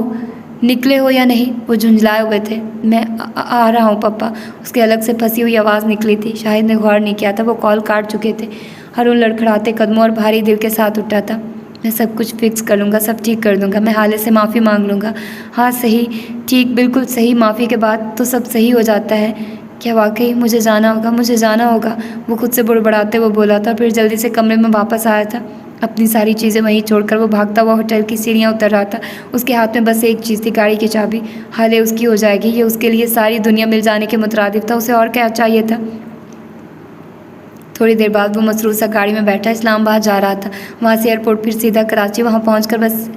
निकले हो या नहीं? वो झुंझलाए हुए थे। मैं आ रहा हूँ पप्पा। उसके अलग से फंसी हुई आवाज़ निकली थी। शाहिद ने गौर नहीं किया था, वो कॉल काट चुके थे। हारून लड़खड़ाते कदमों और भारी दिल के साथ उठा था। मैं सब कुछ फिक्स कर लूँगा, सब ठीक कर दूँगा। मैं हाले से माफ़ी मांग लूँगा। हाँ सही, ठीक, बिल्कुल सही। माफ़ी के बाद तो सब सही हो जाता है। क्या वाकई मुझे जाना होगा? मुझे जाना होगा, वो खुद से बुड़बड़ाते वो बोला था। फिर जल्दी से कमरे में वापस आया था। अपनी सारी चीज़ें वहीं छोड़कर वो भागता हुआ होटल की सीढ़ियाँ उतर रहा था। उसके हाथ में बस एक चीज़ थी, गाड़ी की चाबी। हाले उसकी हो जाएगी, ये उसके लिए सारी दुनिया मिल जाने के मुतरादिफ था। उसे और क्या चाहिए था? थोड़ी देर बाद वो मसरूफ़ सा गाड़ी में बैठा इस्लामाबाद जा रहा था। वहाँ से एयरपोर्ट फिर सीधा कराची। वहाँ पहुँचकर बस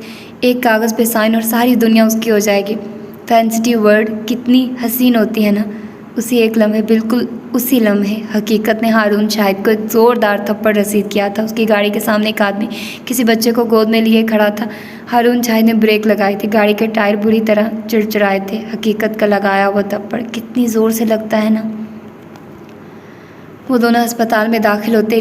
एक कागज़ पे साइन और सारी दुनिया उसकी हो जाएगी। फैंसिटी वर्ड कितनी हसीन होती है ना। उसी एक लम्हे, बिल्कुल उसी लम्हे हकीकत ने हारून शाहिद को एक ज़ोरदार थप्पड़ रसीद किया था। उसकी गाड़ी के सामने एक आदमी किसी बच्चे को गोद में लिए खड़ा था। हारून शाहिद ने ब्रेक लगाई थी। गाड़ी के टायर बुरी तरह चिड़चिड़ाए थे। हकीकत का लगाया हुआ थप्पड़ कितनी ज़ोर से लगता है ना। वो दोनों अस्पताल में दाखिल होते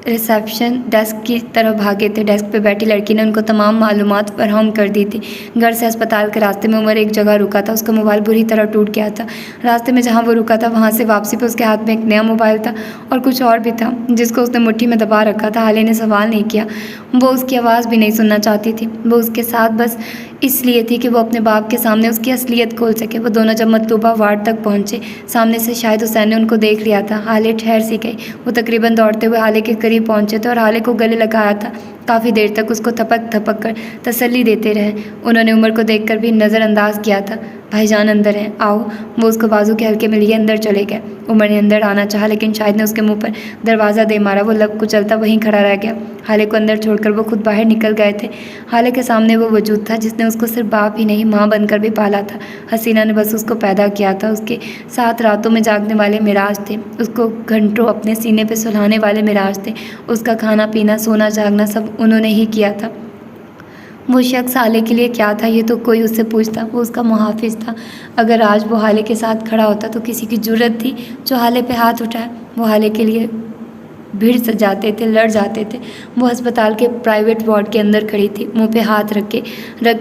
रिसेप्शन डेस्क की तरफ भागे थे। डेस्क पे बैठी लड़की ने उनको तमाम मालूमात फराहम कर दी थी। घर से अस्पताल के रास्ते में उमर एक जगह रुका था। उसका मोबाइल बुरी तरह टूट गया था। रास्ते में जहाँ वो रुका था वहाँ से वापसी पर उसके हाथ में एक नया मोबाइल था और कुछ और भी था जिसको उसने मुट्ठी में दबा रखा था। हाले ने सवाल नहीं किया। वो उसकी आवाज़ भी नहीं सुनना चाहती थी। वो उसके साथ बस इसलिए थी कि वो अपने बाप के सामने उसकी असलियत खोल सके। वो दोनों जब मतलूबा वार्ड तक पहुँचे, सामने से शायद हुसैन ने उनको देख लिया था। हाले ठहर सी गई। वो तकरीबन दौड़ते हुए हाले के करीब पहुँचे थे और हाले को गले लगाया था। काफ़ी देर तक उसको थपक थपक कर तसल्ली देते रहे। उन्होंने उमर को देखकर भी नज़रअंदाज किया था। भाईजान अंदर हैं, आओ। वो उसको बाजू के हल्के में लिए अंदर चले गए। उमर ने अंदर आना चाहा लेकिन शाहिद ने उसके मुंह पर दरवाज़ा दे मारा। वो लब कुचलता वहीं खड़ा रह गया। हाले को अंदर छोड़कर वो खुद बाहर निकल गए थे। हाले के सामने वो वजूद था जिसने उसको सिर्फ बाप ही नहीं माँ बनकर भी पाला था। हसीना ने बस उसको पैदा किया था। उसके साथ रातों में जागने वाले मिराज थे। उसको घंटों अपने सीने पे सुलाने वाले मिराज थे। उसका खाना पीना सोना जागना सब उन्होंने ही किया था। वो शख्स हाले के लिए क्या था ये तो कोई उससे पूछता। वो उसका मुहाफिज था। अगर आज वो हाले के साथ खड़ा होता तो किसी की जुर्रत थी जो हाले पे हाथ उठाए। वो हाले के लिए भीड़ सजाते थे, लड़ जाते थे। वो अस्पताल के प्राइवेट वार्ड के अंदर खड़ी थी, मुंह पे हाथ रख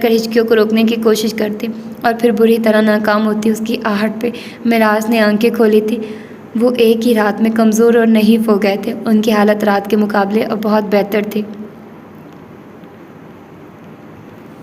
कर हिचकियों को रोकने की कोशिश करती और फिर बुरी तरह नाकाम होती। उसकी आहट पे मिराज ने आंखें खोली थी। वो एक ही रात में कमज़ोर और नहीफ हो गए थे। उनकी हालत रात के मुकाबले अब बहुत बेहतर थी।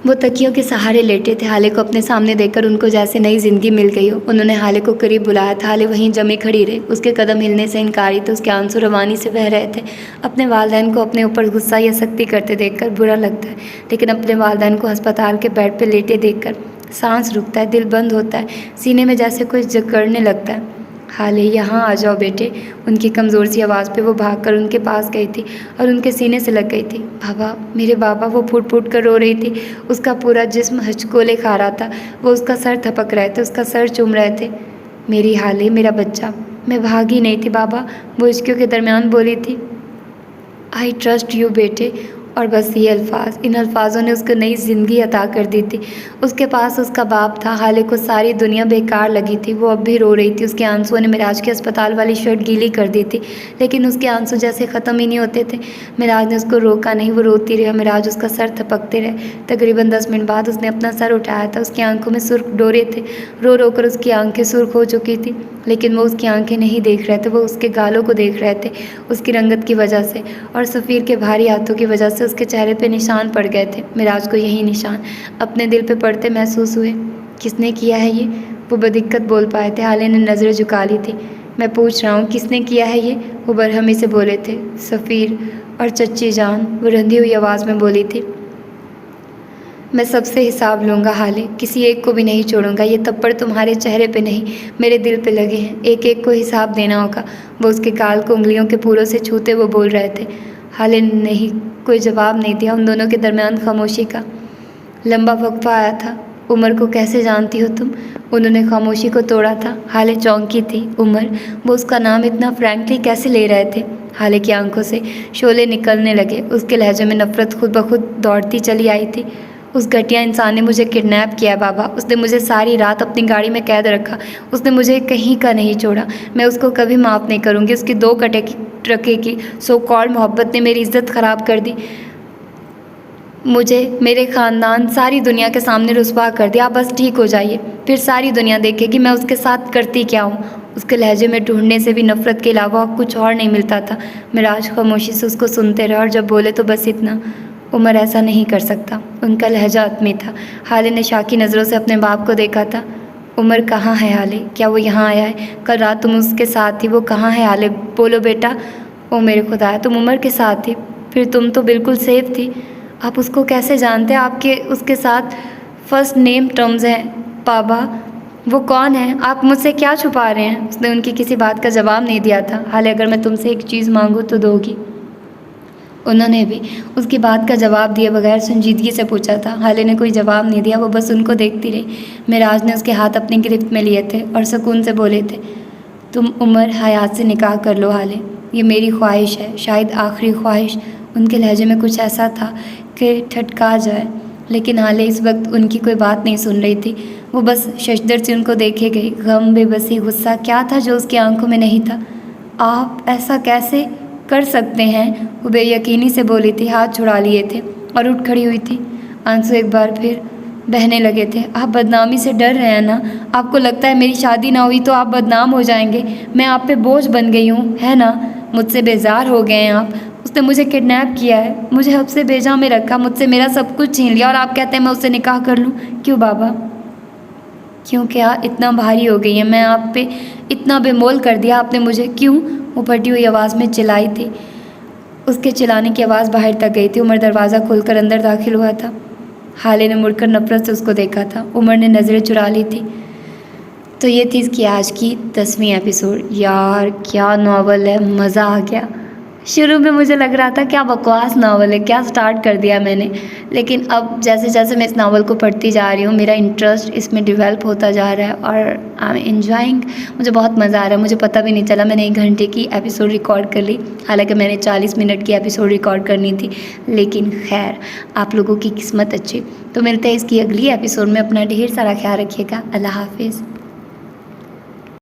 वो तकियों के सहारे लेटे थे। हाले को अपने सामने देखकर उनको जैसे नई ज़िंदगी मिल गई हो। उन्होंने हाले को करीब बुलाया था। हाले वहीं जमी खड़ी रही। उसके कदम हिलने से इनकारी थे। उसके आंसू रवानी से बह रहे थे। अपने वालिदैन को अपने ऊपर गुस्सा या सख्ती करते देखकर बुरा लगता है, लेकिन अपने वालिदैन को अस्पताल के बेड पर लेटे देखकर सांस रुकता है, दिल बंद होता है, सीने में जैसे कुछ जकड़ने लगता है। हाले, यहाँ आ जाओ बेटे। उनकी कमज़ोर सी आवाज़ पे वो भागकर उनके पास गई थी और उनके सीने से लग गई थी। बाबा, मेरे बाबा। वो फूट फूट कर रो रही थी। उसका पूरा जिस्म हचकोले खा रहा था। वो उसका सर थपक रहे थे, उसका सर चूम रहे थे। मेरी हाले, मेरा बच्चा। मैं भागी नहीं थी बाबा, वो हिचकियों के दरमियान बोली थी। आई ट्रस्ट यू बेटे। और बस ये अल्फाज, इन अल्फाजों ने उसको नई ज़िंदगी अता कर दी थी। उसके पास उसका बाप था। हाले को सारी दुनिया बेकार लगी थी। वो अब भी रो रही थी। उसके आंसुओं ने मिराज के अस्पताल वाली शर्ट गीली कर दी थी, लेकिन उसके आंसू जैसे ख़त्म ही नहीं होते थे। मिराज ने उसको रोका नहीं, वो रोती रही। मिराज उसका सर थपकते रहे। तकरीबन 10 मिनट बाद उसने अपना सर उठाया था। उसकी आंखों में सुर्ख डोरे थे। रो रो कर उसकी आंखें सुर्ख हो चुकी थी, लेकिन वो उसकी आंखें नहीं देख रहे थे। वो उसके गालों को देख रहे थे, उसकी रंगत की वजह से और सफ़ीर के भारी हाथों की वजह से उसके चेहरे पे निशान पड़ गए थे। मिराज को यही निशान अपने दिल पे पड़ते महसूस हुए। किसने किया है ये? वो बदिक्कत बोल पाए थे। हाले ने नज़रें झुका ली थी। मैं पूछ रहा हूँ, किसने किया है ये? वो बरहमी से बोले थे। सफ़ीर और चच्ची जान, वो रंधी हुई आवाज़ में बोली थी। मैं सबसे हिसाब लूँगा हाले, किसी एक को भी नहीं छोड़ूंगा। ये थप्पड़ तुम्हारे चेहरे पे नहीं, मेरे दिल पे लगे हैं। एक एक को हिसाब देना होगा। वो उसके गाल को उंगलियों के पूरों से छूते वो बोल रहे थे। हाले ने नहीं कोई जवाब नहीं दिया। उन दोनों के दरमियान खामोशी का लंबा वक्फा आया था। उमर को कैसे जानती हो तुम? उन्होंने खामोशी को तोड़ा था। हाले चौंकी थी। उमर, वो उसका नाम इतना फ्रैंकली कैसे ले रहे थे? हाले की आंखों से शोले निकलने लगे। उसके लहजे में नफ़रत खुद ब खुद दौड़ती चली आई थी। उस घटिया इंसान ने मुझे किडनैप किया बाबा। उसने मुझे सारी रात अपनी गाड़ी में कैद रखा। उसने मुझे कहीं का नहीं छोड़ा। मैं उसको कभी माफ़ नहीं करूँगी। उसकी 2 टके की सो कॉल्ड मोहब्बत ने मेरी इज़्ज़त ख़राब कर दी। मुझे, मेरे ख़ानदान, सारी दुनिया के सामने रुस्वा कर दिया। आप बस ठीक हो जाइए, फिर सारी दुनिया देखेगी मैं उसके साथ करती क्या हूँ। उसके लहजे में ढूंढने से भी नफ़रत के अलावा कुछ और नहीं मिलता था। मिराज खामोशी से उसको सुनते रहे और जब बोले तो बस इतना। उमर ऐसा नहीं कर सकता। उनका लहजा आत्मी था। हाले ने शाकी नज़रों से अपने बाप को देखा था। उमर कहाँ है हाले? क्या वो यहाँ आया है? कल रात तुम उसके साथ थी, वो कहाँ है हाले? बोलो बेटा। ओ मेरे खुदा, तुम उमर के साथ थी? फिर तुम तो बिल्कुल सेफ थी। आप उसको कैसे जानते हैं? आपके उसके साथ फर्स्ट नेम टर्म्स हैं बाबा। वो कौन है? आप मुझसे क्या छुपा रहे हैं? उसने उनकी किसी बात का जवाब नहीं दिया था। हाले, अगर मैं तुमसे एक चीज़ मांगूँ तो दोगी? उन्होंने भी उसकी बात का जवाब दिए बगैर संजीदगी से पूछा था। हाले ने कोई जवाब नहीं दिया। वो बस उनको देखती रही। मिराज ने उसके हाथ अपनी गिरफ्त में लिए थे और सुकून से बोले थे, तुम उमर हयात से निकाह कर लो हाले, ये मेरी ख्वाहिश है, शायद आखिरी ख्वाहिश। उनके लहजे में कुछ ऐसा था कि ठटका जाए, लेकिन हाले इस वक्त उनकी कोई बात नहीं सुन रही थी। वो बस शशदर से उनको देखे गई। गम, बेबसी, गुस्सा क्या था जो उसकी आंखों में नहीं था? आप ऐसा कैसे कर सकते हैं, वो बेयकीनी से बोली थी। हाथ छुड़ा लिए थे और उठ खड़ी हुई थी। आंसू एक बार फिर बहने लगे थे। आप बदनामी से डर रहे हैं ना? आपको लगता है मेरी शादी ना हुई तो आप बदनाम हो जाएंगे, मैं आप पे बोझ बन गई हूँ, है ना? मुझसे बेजार हो गए हैं आप। उसने मुझे किडनैप किया है, मुझे हद से बेजा में रखा, मुझसे मेरा सब कुछ छीन लिया और आप कहते हैं मैं उससे निकाह कर लूँ? क्यों बाबा, क्यों? क्या इतना भारी हो गई है? मैं आप पे इतना बेमोल कर दिया आपने मुझे, क्यों? वो फटी हुई आवाज़ में चिल्लाई थी। उसके चिल्लाने की आवाज़ बाहर तक गई थी। उमर दरवाज़ा खोलकर अंदर दाखिल हुआ था। हाले ने मुड़कर नफरत से उसको देखा था। उमर ने नज़रें चुरा ली थी। तो ये थी इसकी आज की 10वीं एपिसोड। यार क्या नावल है, मज़ा आ गया। शुरू में मुझे लग रहा था क्या बकवास नावल है, क्या स्टार्ट कर दिया मैंने, लेकिन अब जैसे जैसे मैं इस नावल को पढ़ती जा रही हूँ मेरा इंटरेस्ट इसमें डेवलप होता जा रहा है और आई एम एंजॉइंग। मुझे बहुत मज़ा आ रहा है। मुझे पता भी नहीं चला मैंने 1 घंटे की एपिसोड रिकॉर्ड कर ली, हालांकि मैंने 40 मिनट की एपिसोड रिकॉर्ड करनी थी, लेकिन खैर आप लोगों की किस्मत अच्छी। तो मिलते हैं इसकी अगली एपिसोड में। अपना ढेर सारा ख्याल रखिएगा। अल्लाह हाफिज़।